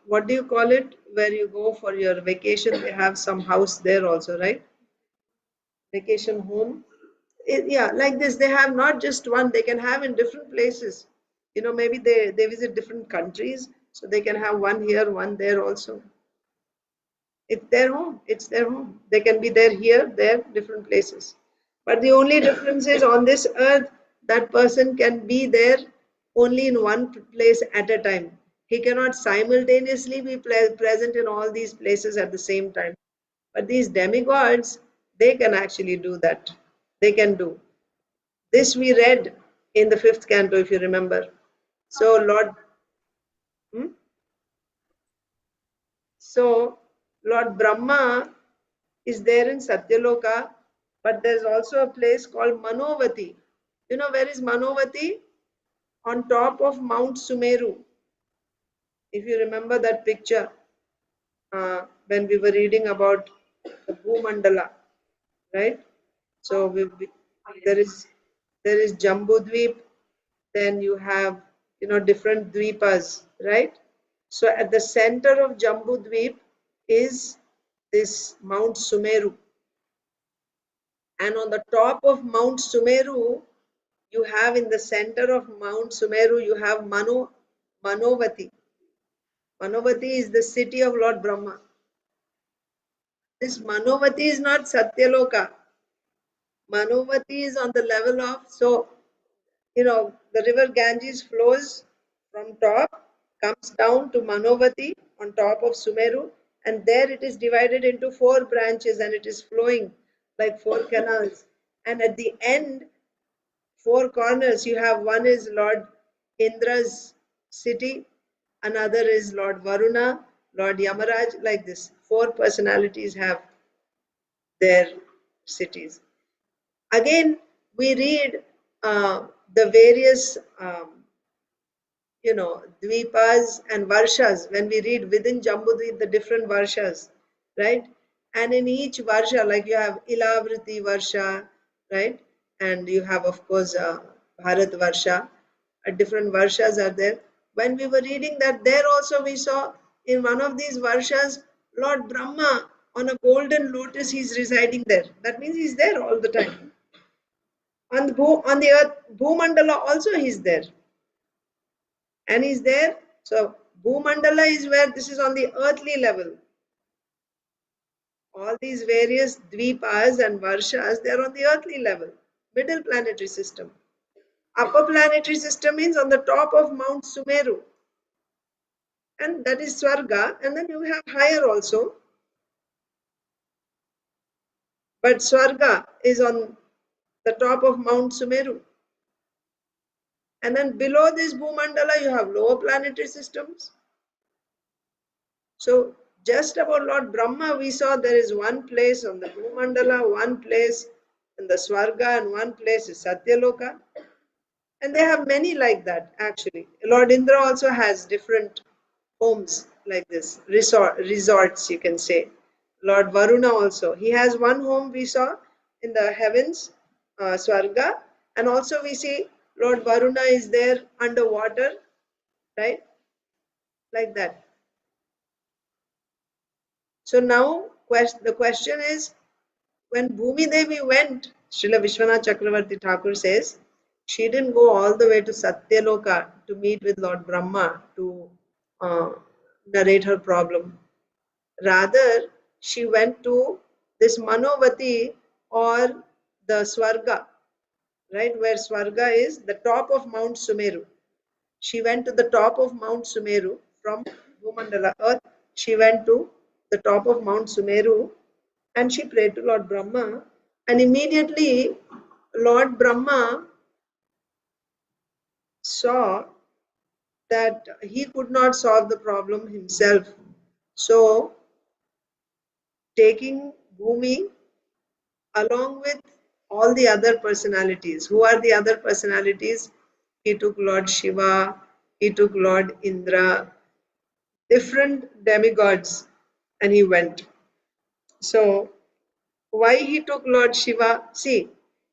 what do you call it, where you go for your vacation, they have some house there also, right? Vacation home. Yeah, like this, they have not just one, they can have in different places. Maybe they visit different countries, so they can have one here, one there also. It's their home. It's their home. They can be there, here, there, different places. But the only difference is, on this earth, that person can be there only in one place at a time. He cannot simultaneously be present in all these places at the same time. But these demigods, they can actually do that. They can do. This we read in the 5th canto, if you remember. So Lord, so Lord Brahma is there in Satyaloka, but there's also a place called Manovati. You know where is Manovati? On top of Mount Sumeru. If you remember that picture, when we were reading about the Bhumandala, right? So there is Jambudvip, then you have different dvipas, right? So at the center of Jambudvip is this Mount Sumeru. And on the top of Mount Sumeru, you have, in the center of Mount Sumeru, you have Manovati. Manovati is the city of Lord Brahma. This Manovati is not Satyaloka. Manovati is on the level of, so, the river Ganges flows from top, comes down to Manovati on top of Sumeru, and there it is divided into 4 branches and it is flowing like 4 canals. And at the end, 4 corners, you have, one is Lord Indra's city, another is Lord Varuna, Lord Yamaraj, like this. 4 personalities have their cities. Again, we read the various, dvipas and varshas. When we read within Jambudvip, the different varshas, right? And in each varsha, like you have Ilavriti Varsha, right? And you have, of course, Bharat Varsha. Different varshas are there. When we were reading that, there also we saw in one of these varshas, Lord Brahma on a golden lotus, he's residing there. That means he's there all the time. On the earth, Bhumandala also he's there. And he's there. So Bhumandala is where, this is on the earthly level. All these various dvipas and varshas, they're on the earthly level, middle planetary system. Upper planetary system means on the top of Mount Sumeru. And that is Swarga. And then you have higher also. But Swarga is on the top of Mount Sumeru. And then below this Bhumandala, you have lower planetary systems. So just about Lord Brahma, we saw there is one place on the Bhumandala, one place in the Swarga, and one place is Satyaloka. And they have many like that, actually. Lord Indra also has different homes like this, resorts, you can say. Lord Varuna also, he has one home we saw in the heavens, Swarga, and also we see Lord Varuna is there underwater, right? Like that. So now the question is, when Bhumi Devi went, Srila Vishwanath Chakravarti Thakur says, she didn't go all the way to Satyaloka to meet with Lord Brahma to narrate her problem. Rather, she went to this Manovati or the Swarga, right, where Swarga is the top of Mount Sumeru. She went to the top of Mount Sumeru from Bhumandala earth. She went to the top of Mount Sumeru and she prayed to Lord Brahma, and immediately Lord Brahma saw that he could not solve the problem himself. So, taking Bhumi along with all the other personalities. Who are the other personalities? He took Lord Shiva, he took Lord Indra, different demigods, and he went. So, why he took Lord Shiva? See,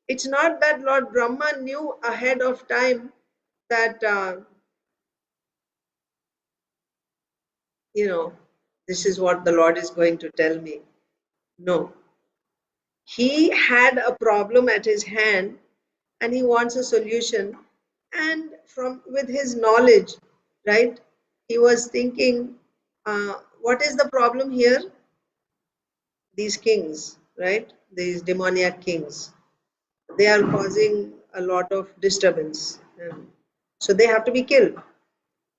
it's not that Lord Brahma knew ahead of time that, this is what the Lord is going to tell me. No. He had a problem at his hand and he wants a solution. And with his knowledge, right, he was thinking, what is the problem here? These kings, right, these demoniac kings, they are causing a lot of disturbance. So they have to be killed.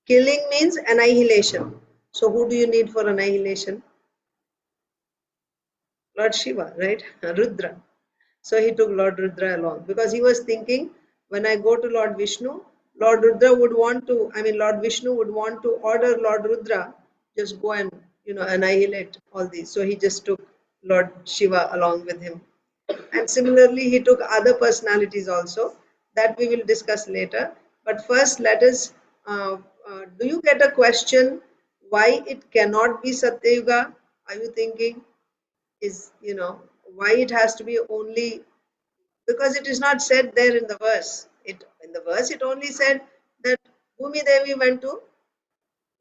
Killing means annihilation. So who do you need for annihilation? Lord Shiva, right? Rudra. So he took Lord Rudra along because he was thinking, when I go to Lord Vishnu, Lord Rudra would want to, Lord Vishnu would want to order Lord Rudra, just go and, annihilate all these. So he just took Lord Shiva along with him. And similarly, he took other personalities also that we will discuss later. But first, let us, do you get a question why it cannot be Satyayuga? Are you thinking? Is, why it has to be only, because it is not said there in the verse. In the verse, it only said that Bhumi Devi went to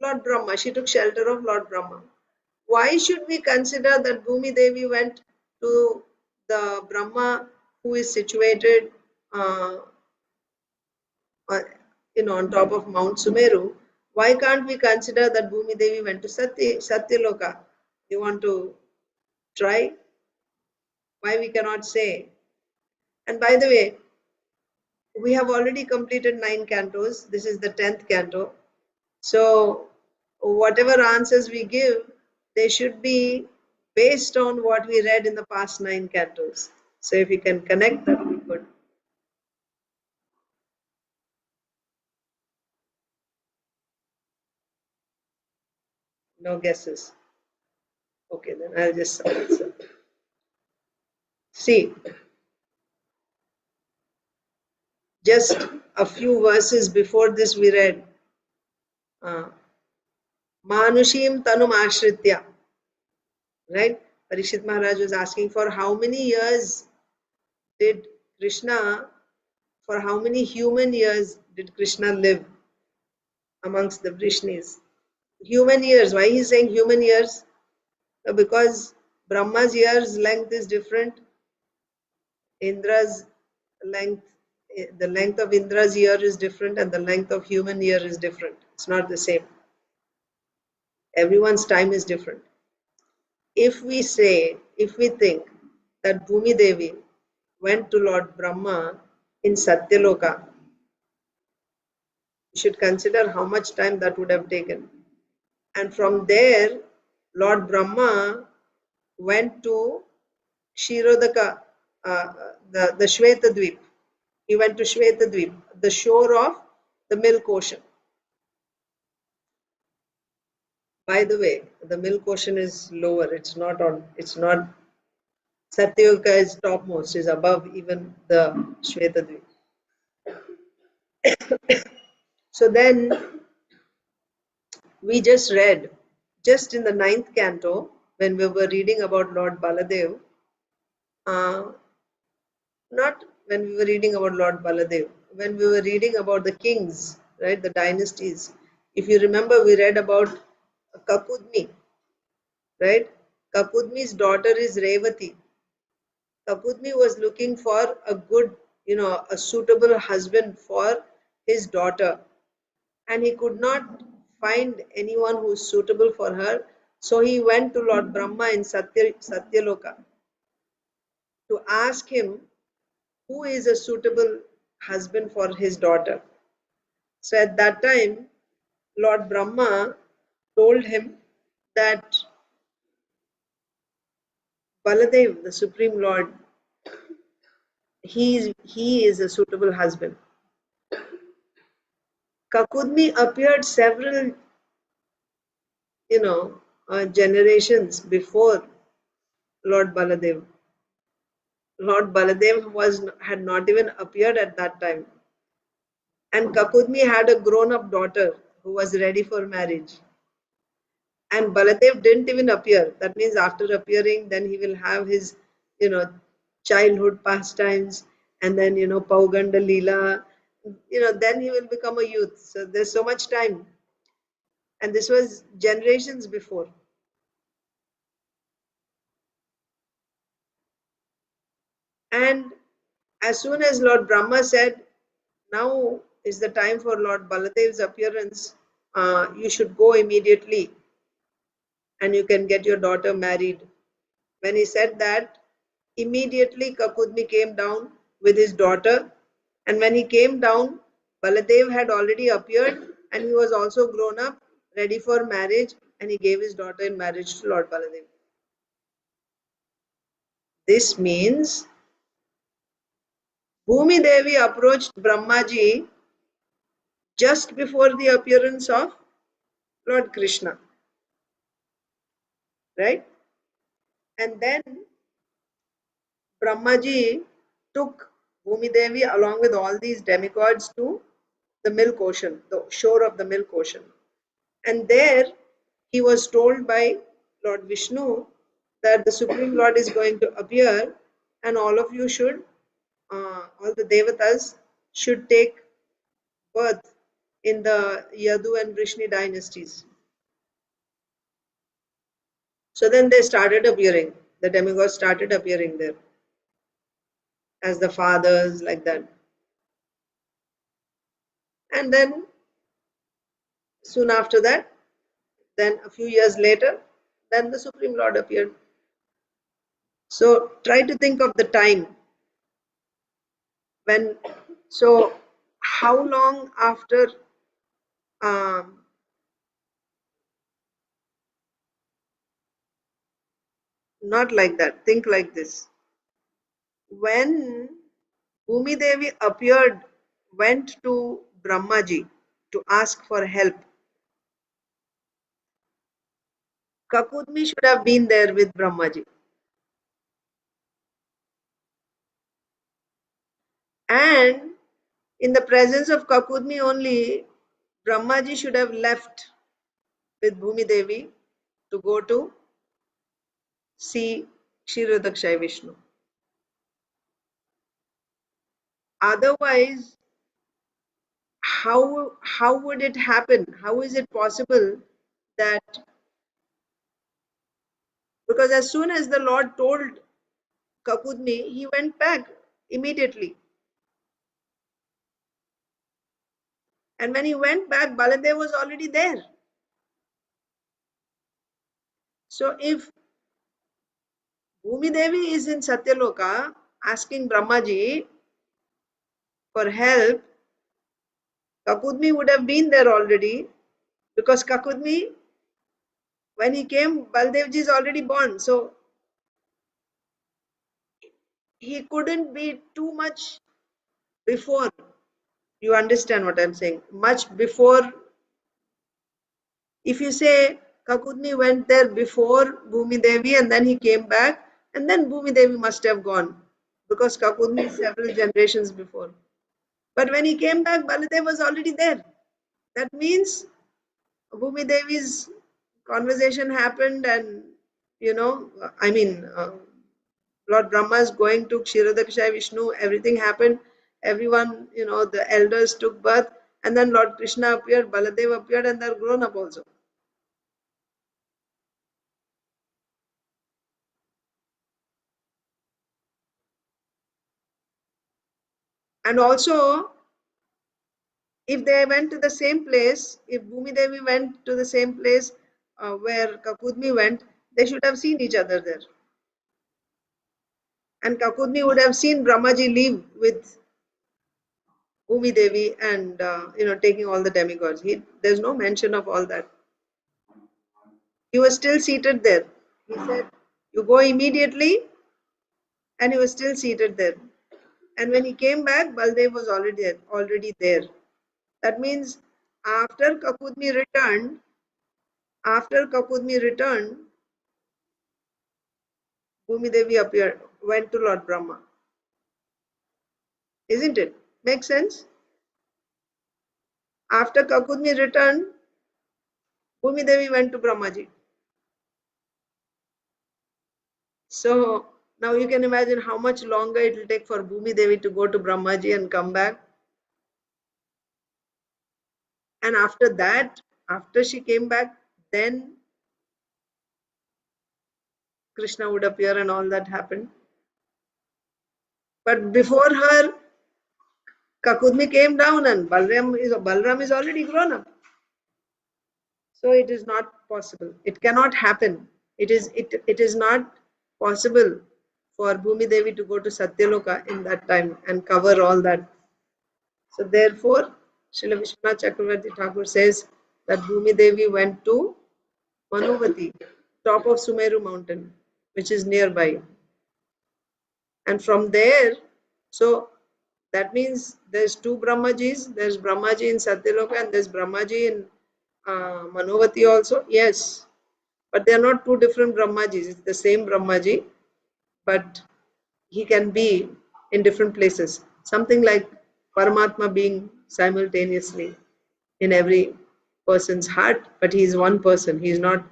Lord Brahma. She took shelter of Lord Brahma. Why should we consider that Bhumi Devi went to the Brahma who is situated on top of Mount Sumeru? Why can't we consider that Bhumi Devi went to Satyaloka? You want to try? Why we cannot say? And by the way, we have already completed 9 cantos. This is the 10th canto. So whatever answers we give, they should be based on what we read in the past 9 cantos. So if we can connect, that would be good. No guesses. Okay, then I'll just answer. See, just a few verses before this we read, Manushim Tanum Ashritya, right? Parikshit Maharaj was asking for how many years did Krishna, for how many human years did Krishna live amongst the Vrishnis? Human years. Why he's saying human years? Because Brahma's year's length is different. Indra's length, the length of Indra's year is different, and the length of human year is different. It's not the same. Everyone's time is different. If we think that Bhumi Devi went to Lord Brahma in Satyaloka, you should consider how much time that would have taken. And from there, Lord Brahma went to Kshirodaka, the Shvetadvip. He went to Shvetadvip, the shore of the Milk Ocean. By the way, the Milk Ocean is lower. It's not Satyayuga is topmost, is above even the Shvetadvip. So then we just read just in the 9th canto, when we were reading about Lord Baladev, not when we were reading about Lord Baladev, when we were reading about the kings, right, the dynasties. If you remember, we read about Kakudmi, right? Kakudmi's daughter is Revati. Kakudmi was looking for a good, a suitable husband for his daughter, and he could not find anyone who is suitable for her. So he went to Lord Brahma in Satyaloka to ask him who is a suitable husband for his daughter. So at that time, Lord Brahma told him that Baladev, the Supreme Lord, he is a suitable husband. Kakudmi appeared several, generations before Lord Baladev. Lord Baladev had not even appeared at that time. And Kakudmi had a grown-up daughter who was ready for marriage. And Baladev didn't even appear. That means after appearing, then he will have his, childhood pastimes, and then, Pauganda Leela, then he will become a youth. So there's so much time. And this was generations before. And as soon as Lord Brahma said, now is the time for Lord Baladev's appearance, you should go immediately and you can get your daughter married. When he said that, immediately Kakudmi came down with his daughter, and when he came down, Baladev had already appeared and he was also grown up, ready for marriage, and he gave his daughter in marriage to Lord Baladev. This means Bhumi Devi approached Brahmaji just before the appearance of Lord Krishna, right? And then Brahmaji took Bhumi Devi along with all these demigods to the milk ocean, the shore of the milk ocean. And there he was told by Lord Vishnu that the Supreme Lord is going to appear and all of you should, all the Devatas should take birth in the Yadu and Vrishni dynasties. So then they started appearing, the demigods started appearing there as the fathers, like that. And then soon after that, then a few years later, then the Supreme Lord appeared. So try to think of the time when, so how long after, not like that, think like this. When Bhumi Devi appeared, went to Brahmaji to ask for help, Kakudmi should have been there with Brahmaji. And in the presence of Kakudmi only, Brahmaji should have left with Bhumi Devi to go to see Kshirodakshai Vishnu. Otherwise, how would it happen? How is it possible that, because as soon as the Lord told Kakudmi, he went back immediately. And when he went back, Baladev was already there. So if Bhumi Devi is in Satyaloka asking Brahmaji for help, Kakudmi would have been there already, because Kakudmi, when he came, Baldevji is already born. So he couldn't be too much before. You understand what I'm saying? Much before. If you say Kakudmi went there before Bhumi Devi and then he came back, and then Bhumi Devi must have gone, because Kakudmi is several generations before. But when he came back, Baladev was already there. That means Bhumi Devi's conversation happened, and Lord Brahma is going to Kshirodakshaya Vishnu, everything happened, everyone, the elders took birth, and then Lord Krishna appeared, Baladev appeared, and they're grown up also. And also, if they went to the same place, if Bhumi Devi went to the same place where Kakudmi went, they should have seen each other there. And Kakudmi would have seen Brahmaji leave with Bhumi Devi and taking all the demigods. There's no mention of all that. He was still seated there. He said, "You go immediately," and he was still seated there. And when he came back, Baldev was already there. That means after Kakudmi returned, Bhumi Devi appeared, went to Lord Brahma. Isn't it? Makes sense? After Kakudmi returned, Bhumi Devi went to Brahmaji. So now you can imagine how much longer it will take for Bhumi Devi to go to Brahmaji and come back. And after that, after she came back, then Krishna would appear and all that happened. But before her, Kakudmi came down and Balram is already grown up. So it is not possible. It cannot happen. It is not possible for Bhumi Devi to go to Satyaloka in that time and cover all that. So therefore, Srila Vishwanath Chakravarti Thakur says that Bhumi Devi went to Manuvati, top of Sumeru mountain, which is nearby. And from there, so that means there's two Brahmajis. There's Brahmaji in Satyaloka and there's Brahmaji in Manuvati also. Yes, but they are not two different Brahmajis. It's the same Brahmaji, but he can be in different places. Something like Paramatma being simultaneously in every person's heart, but he is one person. He is not,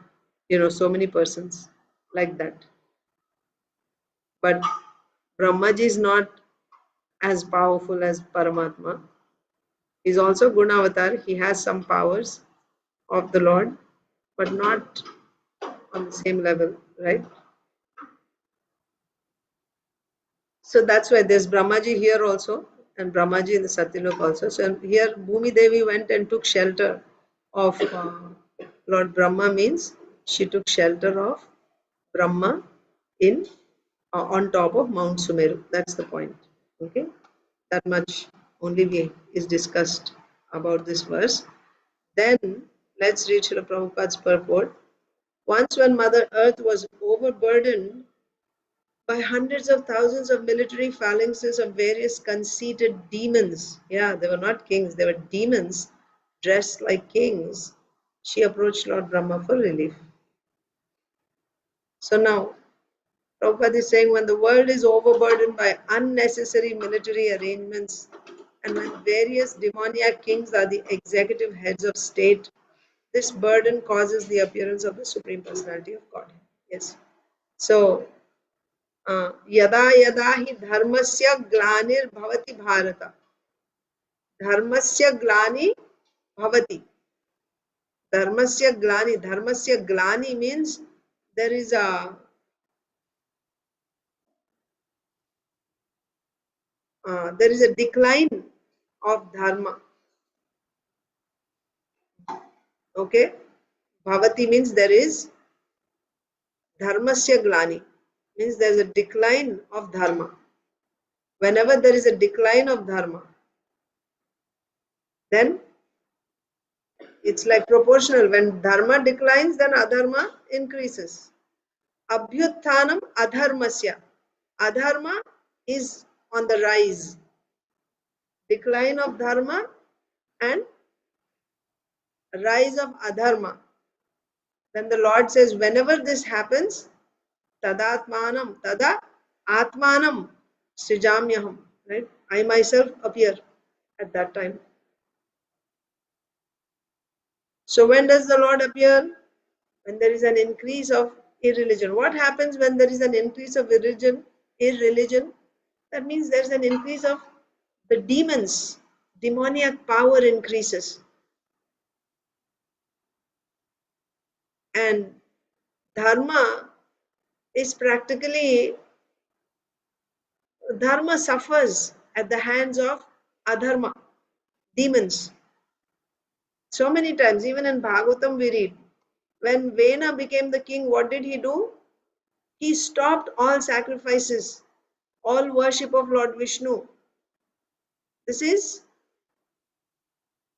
so many persons like that. But Brahmaji is not as powerful as Paramatma. He is also Gunavatar. He has some powers of the Lord, but not on the same level, right? So that's why there's Brahmaji here also and Brahmaji in the Satyalok also. So here Bhumi Devi went and took shelter of Lord Brahma, means she took shelter of Brahma in on top of Mount Sumeru. That's the point. Okay, that much only is discussed about this verse. Then let's read Srila Prabhupada's purport. Once when Mother Earth was overburdened by hundreds of thousands of military phalanxes of various conceited demons. Yeah, they were not kings, they were demons dressed like kings. She approached Lord Brahma for relief. So now, Prabhupada is saying when the world is overburdened by unnecessary military arrangements and when various demoniac kings are the executive heads of state, this burden causes the appearance of the Supreme Personality of Godhead. Yes. So, यदा यदा हि धर्मस्य ग्लानिर्भवति भारत, धर्मस्य ग्लानि भवति, धर्मस्य ग्लानि means there is a decline of dharma. Okay, bhavati means there is, dharmasya glani means there is a decline of dharma. Whenever there is a decline of dharma, then it's like proportional. When dharma declines, then adharma increases. Abhyutthanam adharmasya. Adharma is on the rise. Decline of dharma and rise of adharma. Then the Lord says, whenever this happens, tadatmanam, tada atmanam srijamyaham. Right? I myself appear at that time. So when does the Lord appear? when there is an increase of irreligion. What happens when there is an increase of irreligion? That means there's an increase of the demons, demoniac power increases. And dharma is practically, dharma suffers at the hands of adharma, demons. So many times, even in Bhagavatam we read, when Vena became the king, what did he do? He stopped all sacrifices, all worship of Lord Vishnu. This is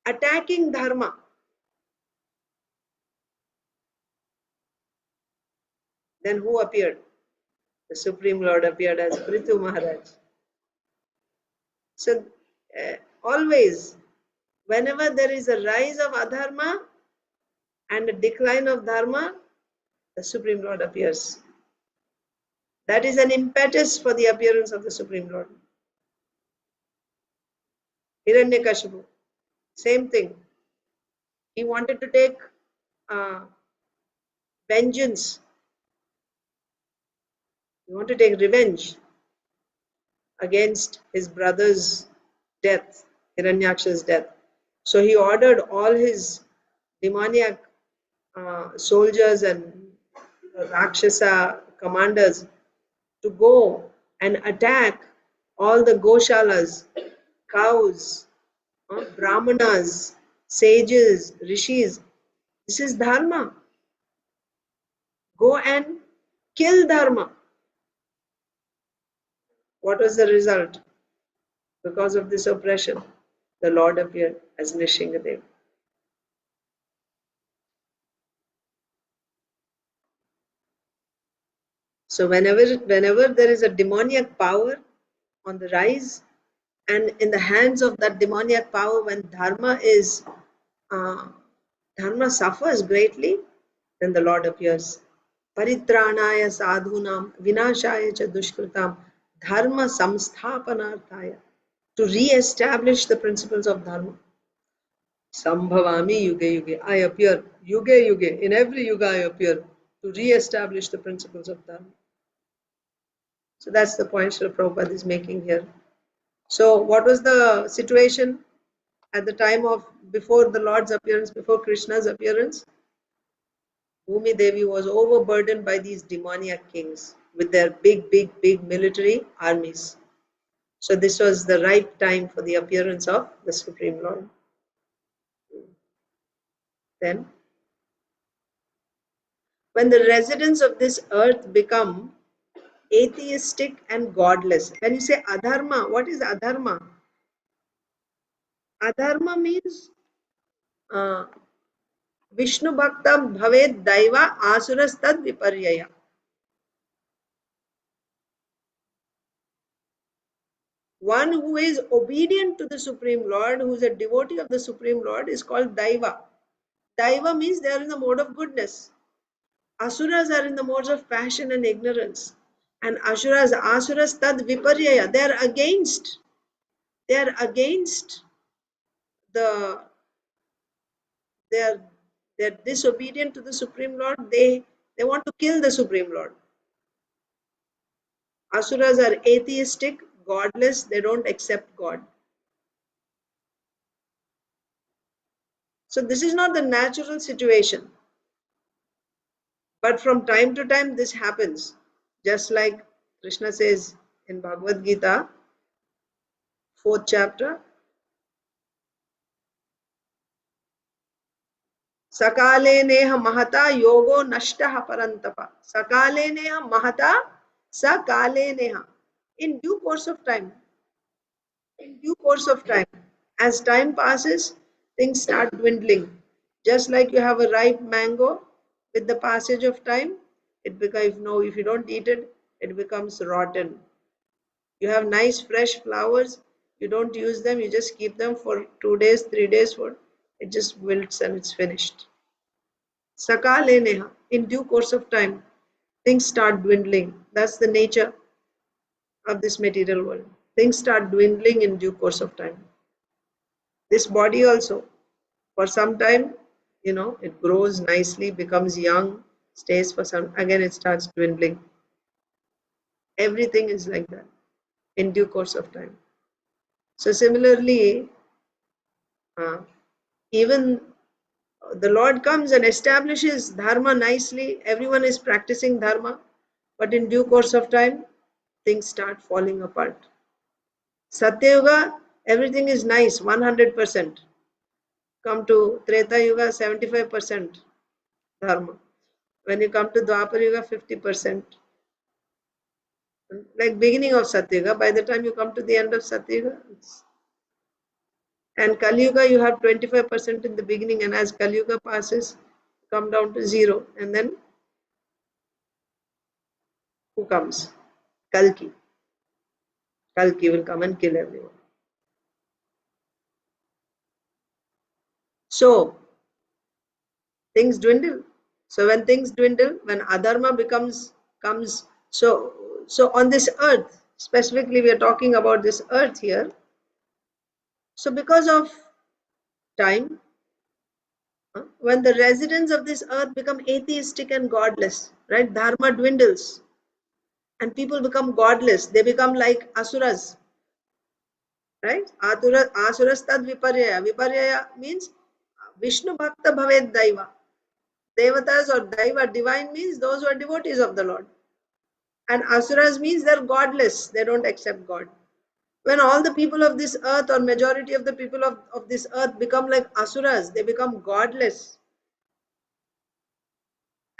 attacking dharma. Then who appeared? The Supreme Lord appeared as Prithu Maharaj. So always, whenever there is a rise of adharma and a decline of dharma, the Supreme Lord appears. That is an impetus for the appearance of the Supreme Lord. Hiranyakashipu, same thing. He wanted to take vengeance. He wanted to take revenge against his brother's death, Hiranyaksha's death. So he ordered all his demoniac soldiers and Rakshasa commanders to go and attack all the Goshalas, cows, Brahmanas, sages, rishis. This is dharma. Go and kill dharma. What was the result? Because of this oppression, the Lord appeared as Nrisinghadev. So whenever there is a demoniac power on the rise, and in the hands of that demoniac power, when dharma suffers greatly, then the Lord appears. Paritranaya sadhunam vinashaya cha dushkritam dharma samsthapanarthaya, to re-establish the principles of dharma. Sambhavami yuge yuge, I appear yuge yuge, in every yuga I appear to re-establish the principles of dharma. So that's the point Srila Prabhupada is making here. So what was the situation at the time of, before the Lord's appearance, before Krishna's appearance? Bhumi Devi was overburdened by these demoniac kings with their big military armies. So this was the right time for the appearance of the Supreme Lord. Then, when the residents of this earth become atheistic and godless. When you say adharma, what is adharma? Adharma means Vishnu Bhakta Bhaved Daiva Asurastad Viparyaya. One who is obedient to the Supreme Lord, who is a devotee of the Supreme Lord, is called Daiva. Daiva means they are in the mode of goodness. Asuras are in the modes of passion and ignorance. And Asuras tad viparyaya, they are against the, they're disobedient to the Supreme Lord. They want to kill the Supreme Lord. Asuras are atheistic, godless, they don't accept God. So this is not the natural situation. But from time to time this happens. Just like Krishna says in Bhagavad Gita, 4th chapter, Sakale neha mahata yogo nashtaha parantapa. Sakale neha mahata sakale neha. In due course of time, as time passes, things start dwindling. Just like you have a ripe mango, with the passage of time, it becomes, if you don't eat it, it becomes rotten. You have nice fresh flowers, you don't use them, you just keep them for 2 days, 3 days, it just wilts and it's finished. Sakale neha, in due course of time, things start dwindling. That's the nature of this material world. Things start dwindling in due course of time. This body also, for some time, it grows nicely, becomes young, stays for some, again it starts dwindling. Everything is like that in due course of time. So similarly, even the Lord comes and establishes dharma nicely, everyone is practicing dharma, but in due course of time, things start falling apart. Satya Yuga, everything is nice, 100%. Come to Treta Yuga, 75% dharma. When you come to Dwapar Yuga, 50%. Like beginning of Satya Yuga, by the time you come to the end of Satya Yuga, and Kali Yuga, you have 25% in the beginning, and as Kali Yuga passes, come down to 0, and then who comes? Kalki. Kalki will come and kill everyone. So things dwindle. So when things dwindle, when adharma comes, so on this earth, specifically we are talking about this earth here. So because of time, when the residents of this earth become atheistic and godless, right? Dharma dwindles and people become godless. They become like asuras, right? Asuras tad viparyaya. Viparyaya means Vishnu bhakta bhaved daiva. Devatas or daiva, divine means those who are devotees of the Lord. And asuras means they're godless. They don't accept God. When all the people of this earth or majority of the people of this earth become like asuras, they become godless.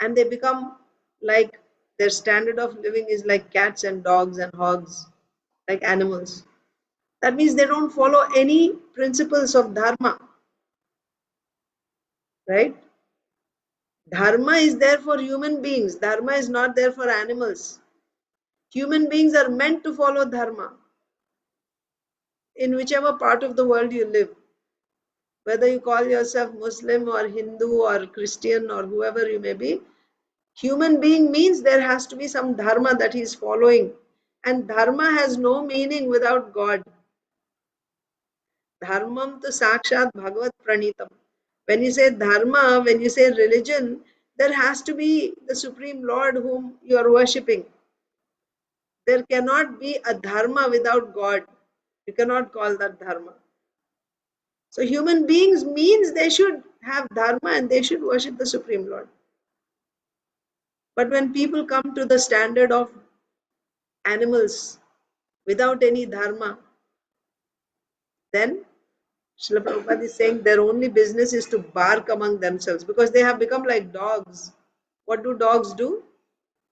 And they become like their standard of living is like cats and dogs and hogs, like animals. That means they don't follow any principles of dharma, right? Dharma is there for human beings. Dharma is not there for animals. Human beings are meant to follow dharma in whichever part of the world you live. Whether you call yourself Muslim or Hindu or Christian or whoever you may be, human being means there has to be some dharma that he is following. And dharma has no meaning without God. Dharmam tu sakshat bhagavat pranitam. When you say dharma, when you say religion, there has to be the Supreme Lord whom you are worshipping. There cannot be a dharma without God. You cannot call that dharma. So human beings means they should have dharma and they should worship the Supreme Lord. But when people come to the standard of animals without any dharma, then Srila Prabhupada is saying their only business is to bark among themselves because they have become like dogs. What do dogs do?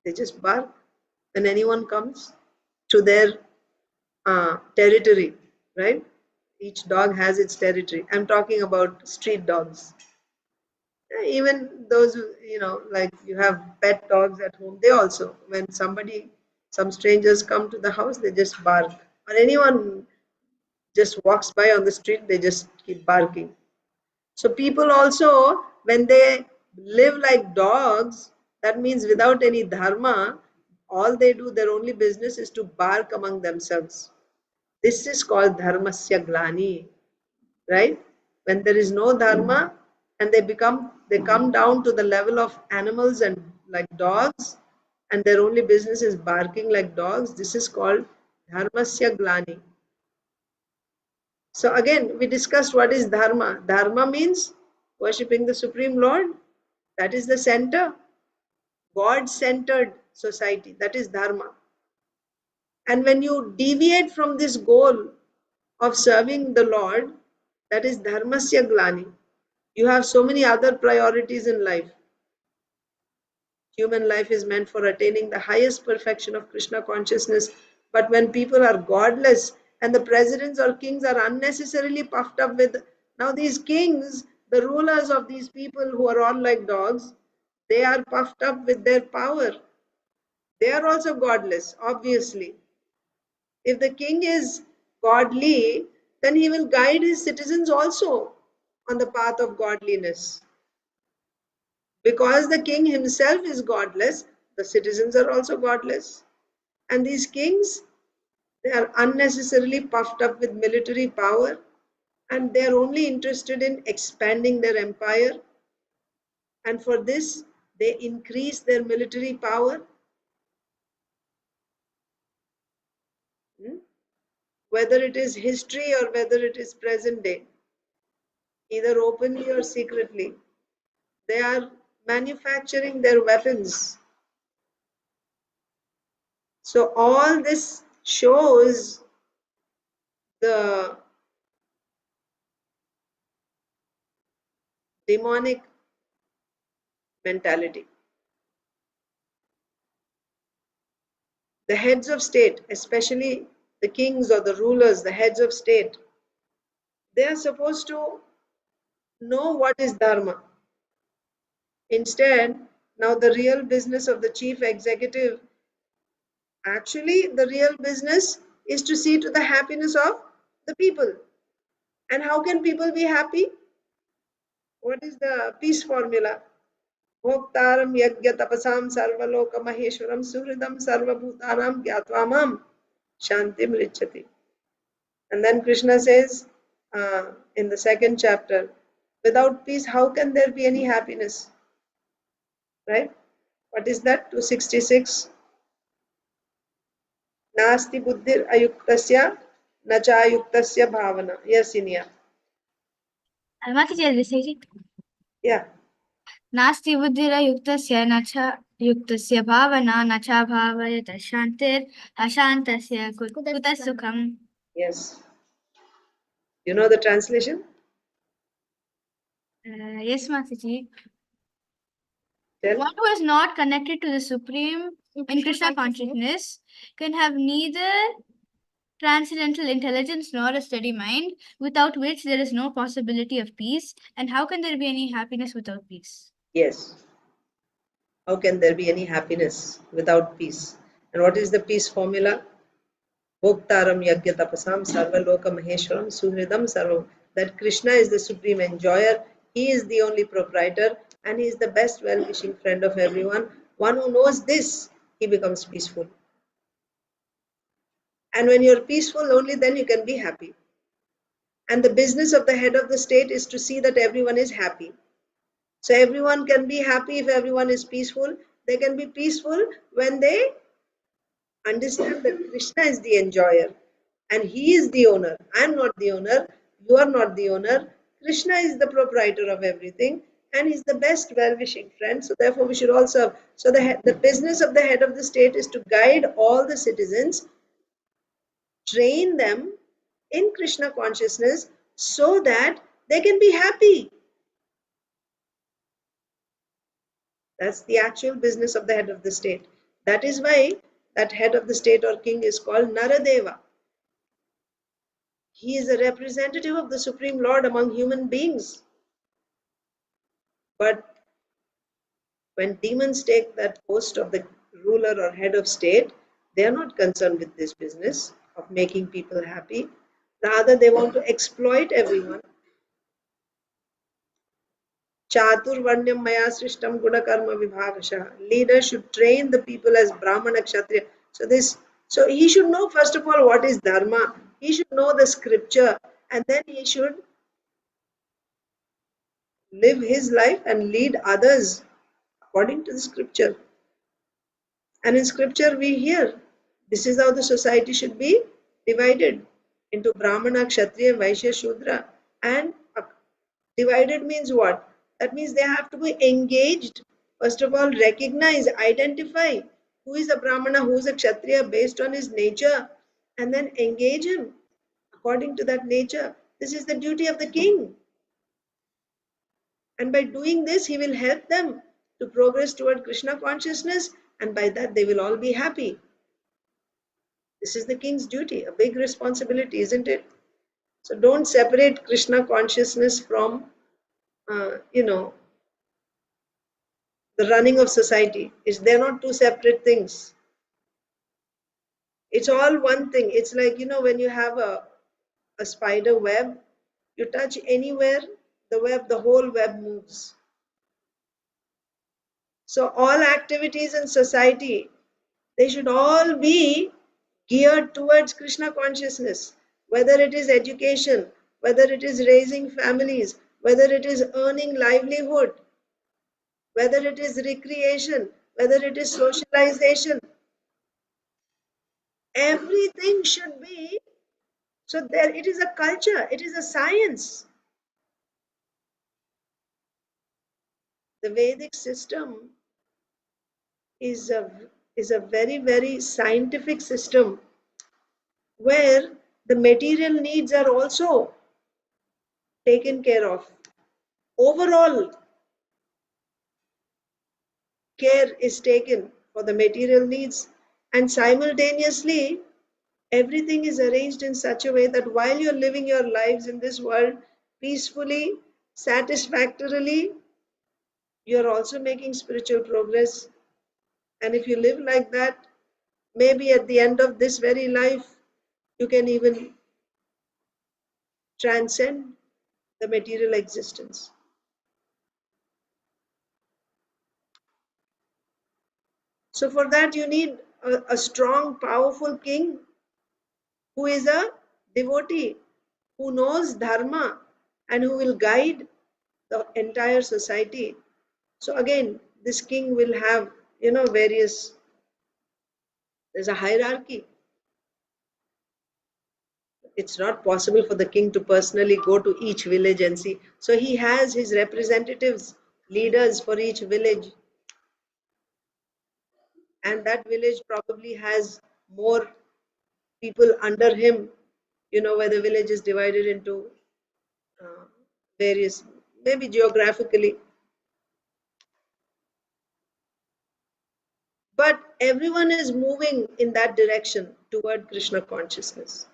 They just bark when anyone comes to their territory, right? Each dog has its territory. I'm talking about street dogs. Even those who, like you have pet dogs at home, they also, when some strangers come to the house, they just bark. Or anyone just walks by on the street, they just keep barking. So people also, when they live like dogs, that means without any dharma, all they do, their only business is to bark among themselves. This is called dharmasya glani, right? When there is no dharma and they come down to the level of animals and like dogs, and their only business is barking like dogs, this is called dharmasya glani. So again, we discussed what is dharma. Dharma means worshipping the Supreme Lord. That is the center. God-centered society. That is dharma. And when you deviate from this goal of serving the Lord, that is dharmasya glani. You have so many other priorities in life. Human life is meant for attaining the highest perfection of Krishna consciousness. But when people are godless and the presidents or kings are unnecessarily puffed up with, now these kings, the rulers of these people who are all like dogs, they are puffed up with their power. They are also godless, obviously. If the king is godly, then he will guide his citizens also on the path of godliness. Because the king himself is godless, the citizens are also godless. And these kings, they are unnecessarily puffed up with military power and they are only interested in expanding their empire And for this, they increase their military power. Whether it is history or whether it is present day, either openly or secretly, they are manufacturing their weapons. So all this shows the demonic mentality. The heads of state, especially the kings or the rulers, the heads of state, they are supposed to know what is dharma. Instead, now the real business of the chief executive, actually the real business is to see to the happiness of the people. And how can people be happy? What is the peace formula? Bhoktaram yajna tapasam sarvaloka maheshwaram suhridam sarvabhutanam gyatva shantim richati. And then Krishna says in the second chapter, without peace, how can there be any happiness? Right? What is that? 266. Nasti buddhir ayuktasya nachayuktasya bhavana. Yes, Inia. Yeah. नास्ति बुद्धिरयुक्तस्य न च युक्तस्य भावना न च भावयत शान्तिर् अशान्तस्य कुतः सुखम्. Yes. You know the translation? Yes, Mataji. Tell. One who is not connected to the Supreme in Krishna consciousness can have neither transcendental intelligence nor a steady mind, without which there is no possibility of peace. And how can there be any happiness without peace? Yes. How can there be any happiness without peace? And what is the peace formula? Bhoktaram yajna tapasam sarvaloka maheshwaram suhridam sarvam. That Krishna is the supreme enjoyer. He is the only proprietor and he is the best well-wishing friend of everyone. One who knows this, he becomes peaceful. And when you're peaceful, only then you can be happy. And the business of the head of the state is to see that everyone is happy. So everyone can be happy if everyone is peaceful. They can be peaceful when they understand that Krishna is the enjoyer and he is the owner. I am not the owner. You are not the owner. Krishna is the proprietor of everything and he's the best well-wishing friend. So therefore we should all serve. So the business of the head of the state is to guide all the citizens, train them in Krishna consciousness so that they can be happy. That's the actual business of the head of the state. That is why that head of the state or king is called Naradeva. He is a representative of the Supreme Lord among human beings. But when demons take that post of the ruler or head of state, they are not concerned with this business of making people happy. Rather, they want to exploit everyone. Chaturvarnyam maya srishtam gunakarma vibhagasha. Leader should train the people as Brahmana Kshatriya. So he should know first of all what is dharma. He should know the scripture and then he should live his life and lead others according to the scripture. And in scripture we hear this is how the society should be divided into Brahmana, Kshatriya, Vaishya, Shudra. And divided means what? That means they have to be engaged. First of all, recognize, identify who is a Brahmana, who is a Kshatriya based on his nature, and then engage him according to that nature. This is the duty of the king. And by doing this, he will help them to progress toward Krishna consciousness, and by that they will all be happy. This is the king's duty, a big responsibility, isn't it? So don't separate Krishna consciousness from, the running of society. They're not two separate things. It's all one thing. It's like, when you have a spider web, you touch anywhere, the whole web moves. So all activities in society, they should all be geared towards Krishna consciousness, whether it is education, whether it is raising families, whether it is earning livelihood. whether it is recreation, whether it is socialization, everything should be, so there it is a culture, it is a science. The Vedic system is a very, very scientific system where the material needs are also taken care of. Overall care is taken for the material needs, and simultaneously everything is arranged in such a way that while you're living your lives in this world peacefully, satisfactorily, you're also making spiritual progress. And if you live like that, maybe at the end of this very life, you can even transcend the material existence. So for that, you need a strong, powerful king who is a devotee, who knows dharma, and who will guide the entire society. So again, this king will have, various, there's a hierarchy. It's not possible for the king to personally go to each village and see. So he has his representatives, leaders for each village. And that village probably has more people under him, where the village is divided into uh, various, maybe geographically. But everyone is moving in that direction toward Krishna consciousness.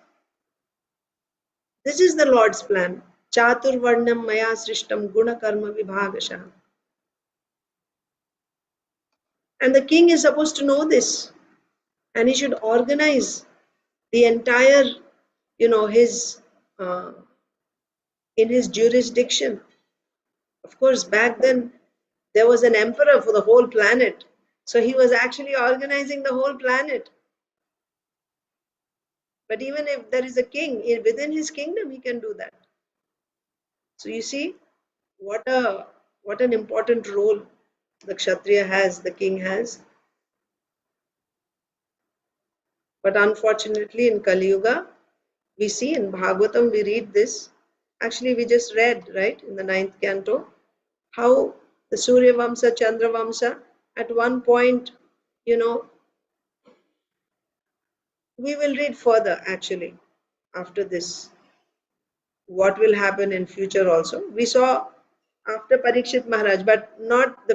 This is the Lord's plan. Chatur Varnam Maya Srishtam Guna Karma Vibhagasha. And the king is supposed to know this. And he should organize the entire, his, in his jurisdiction. Of course, back then, there was an emperor for the whole planet. So he was actually organizing the whole planet. But even if there is a king within his kingdom, he can do that. So you see what an important role the Kshatriya has, the king has. But unfortunately, in Kali Yuga, we see in Bhagavatam, we read this. Actually, we just read, right, in the 9th canto, how the Surya Vamsa, Chandra Vamsa, at one point, we will read further actually after this, what will happen in future also. We saw after Parikshit Maharaj, but not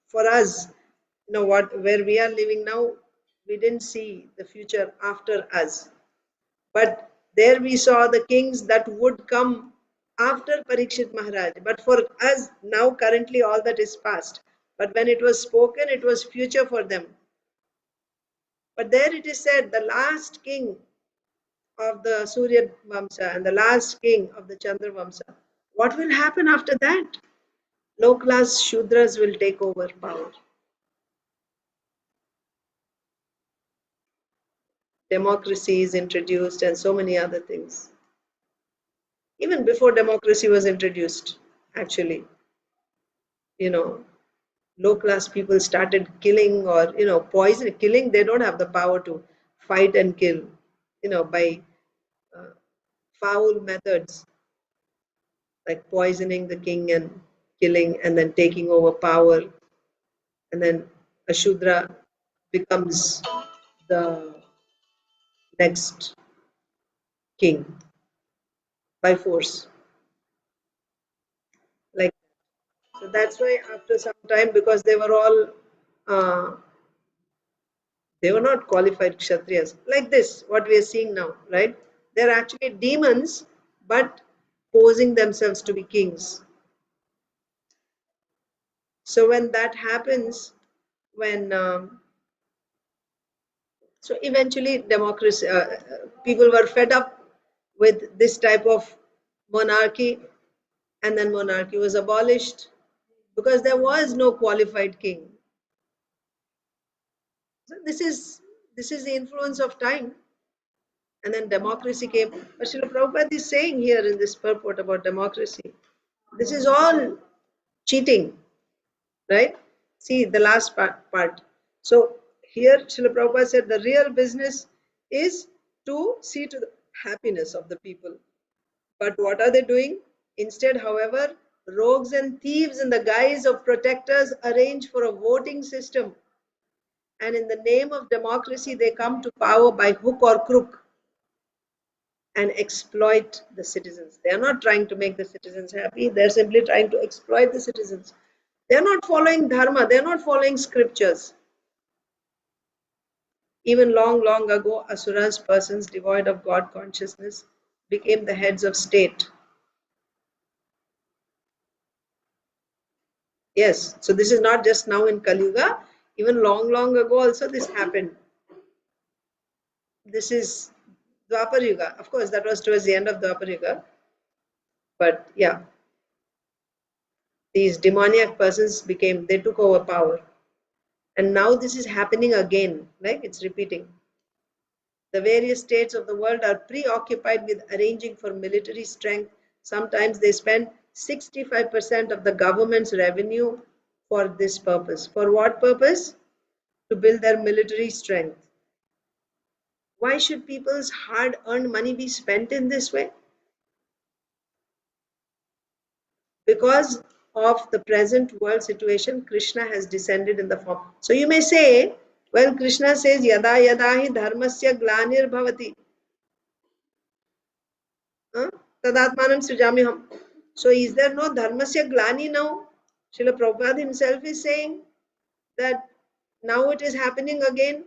for us, where we are living now, we didn't see the future after us. But there we saw the kings that would come after Parikshit Maharaj. But for us now, currently, all that is past. But when it was spoken, it was future for them. But there it is said, the last king of the Surya Vamsa and the last king of the Chandra Vamsa. What will happen after that? Low class Shudras will take over power. Democracy is introduced and so many other things. Even before democracy was introduced, actually, low class people started killing or, poison, killing. They don't have the power to fight and kill, by foul methods, like poisoning the king and killing and then taking over power. And then a Shudra becomes the next king by force. Like, so that's why after some time, because they were all, they were not qualified Kshatriyas. Like this, what we are seeing now, right? They're actually demons, but posing themselves to be kings. So when that happens, when so eventually democracy, people were fed up with this type of monarchy, and then monarchy was abolished because there was no qualified king. So this is the influence of time. And then democracy came. But Srila Prabhupada is saying here in this purport about democracy, this is all cheating. right? See the last part. So here Srila Prabhupada said the real business is to see to the happiness of the people. But what are they doing? Instead, however, rogues and thieves in the guise of protectors arrange for a voting system. And in the name of democracy, they come to power by hook or crook and exploit the citizens. They are not trying to make the citizens happy. They're simply trying to exploit the citizens. They're not following dharma. They're not following scriptures. Even long, long ago, asuras, persons devoid of God consciousness, became the heads of state. Yes, so this is not just now in Kali Yuga. Even long, long ago also this happened. This is Dwapar Yuga. Of course, that was towards the end of Dwapar Yuga. But yeah, these demoniac persons they took over power. And now this is happening again, like it's repeating. The various states of the world are preoccupied with arranging for military strength. Sometimes they spend 65% of the government's revenue for this purpose. For what purpose? To build their military strength. Why should people's hard-earned money be spent in this way? Because of the present world situation, Krishna has descended in the form. So you may say, well, Krishna says, yada yada hi dharmasya glanir bhavati. Tadatmanam srijamiham. So is there no dharmasya glani now? Srila Prabhupada himself is saying that now it is happening again.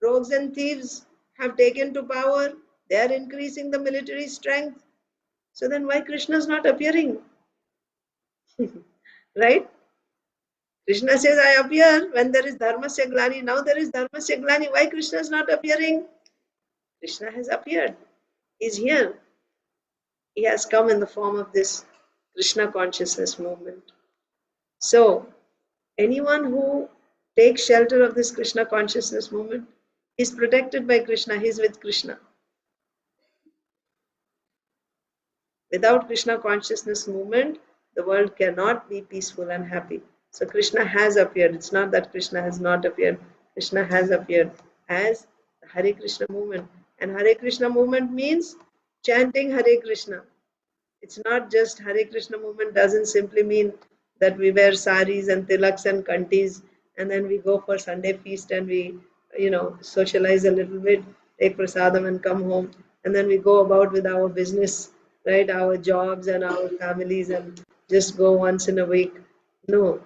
Rogues and thieves have taken to power. They are increasing the military strength. So then why Krishna is not appearing? Right? Krishna says, I appear when there is dharmasya glani. Now there is dharmasya glani. Why Krishna is not appearing? Krishna has appeared. He is here. He has come in the form of this Krishna consciousness movement. So, anyone who takes shelter of this Krishna consciousness movement is protected by Krishna. He is with Krishna. Without Krishna consciousness movement, the world cannot be peaceful and happy. So Krishna has appeared. It's not that Krishna has not appeared. Krishna has appeared as the Hare Krishna movement. And Hare Krishna movement means chanting Hare Krishna. It's not just Hare Krishna movement doesn't simply mean that we wear saris and tilaks and kantis and then we go for Sunday feast and we, socialize a little bit, take prasadam and come home. And then we go about with our business, right? Our jobs and our families and just go once in a week. No.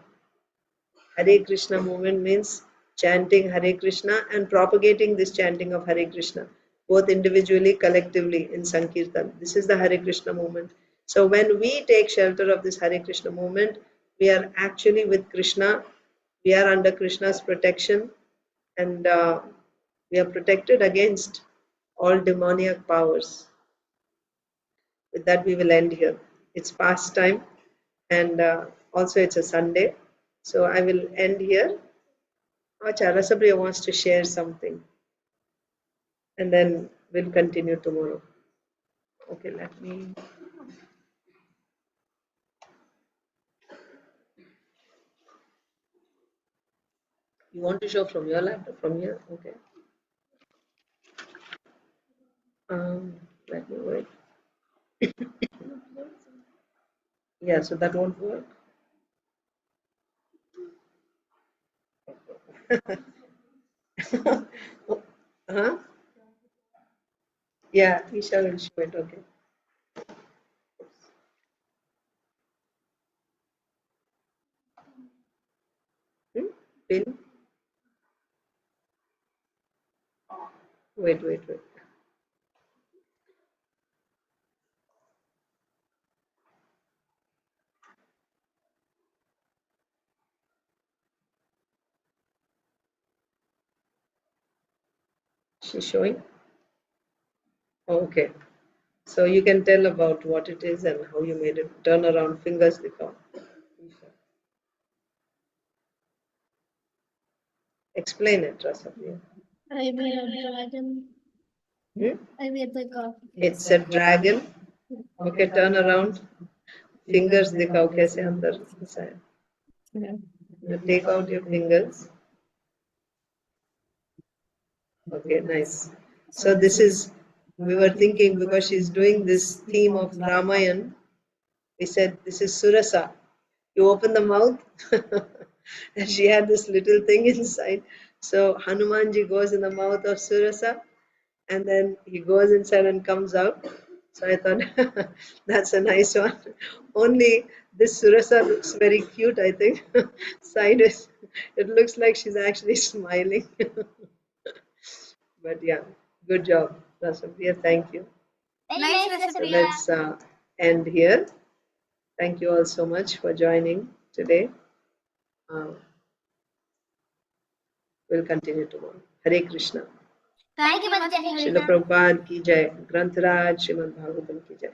Hare Krishna movement means chanting Hare Krishna and propagating this chanting of Hare Krishna, both individually, collectively in Sankirtan. This is the Hare Krishna movement. So when we take shelter of this Hare Krishna movement, we are actually with Krishna. We are under Krishna's protection and we are protected against all demoniac powers. With that, we will end here. It's past time and also it's a Sunday. So I will end here. Rasapriya wants to share something and then we'll continue tomorrow. Okay, let me. You want to show from your laptop? From here? Okay. Let me wait. Yeah, so that won't work. Huh? Yeah, Isha will show it. Okay. Pin. Wait. She's showing? Okay. So you can tell about what it is and how you made it. Turn around, fingers dikao. Explain it, Rasapriya. I made a dragon. I made like a. It's a dragon. Okay, turn around. Fingers दिखाओ कैसे अंदर घुसा है. Take out your fingers. Okay, nice. So this is, we were thinking, because she's doing this theme of Ramayana, we said this is Surasa. You open the mouth and she had this little thing inside. So Hanumanji goes in the mouth of Surasa and then he goes inside and comes out. So I thought that's a nice one. Only this Surasa looks very cute, I think. Sideways. It looks like she's actually smiling. But yeah, good job, Rasapriya. Thank you. Very Nice, nice, So Rasapriya. let's end here. Thank you all so much for joining today. We'll continue tomorrow. Hare Krishna. Thank you, Bhattacharya. Srila Prabhupada ki jai. Grantaraj Srimad Bhagavatam ki jai.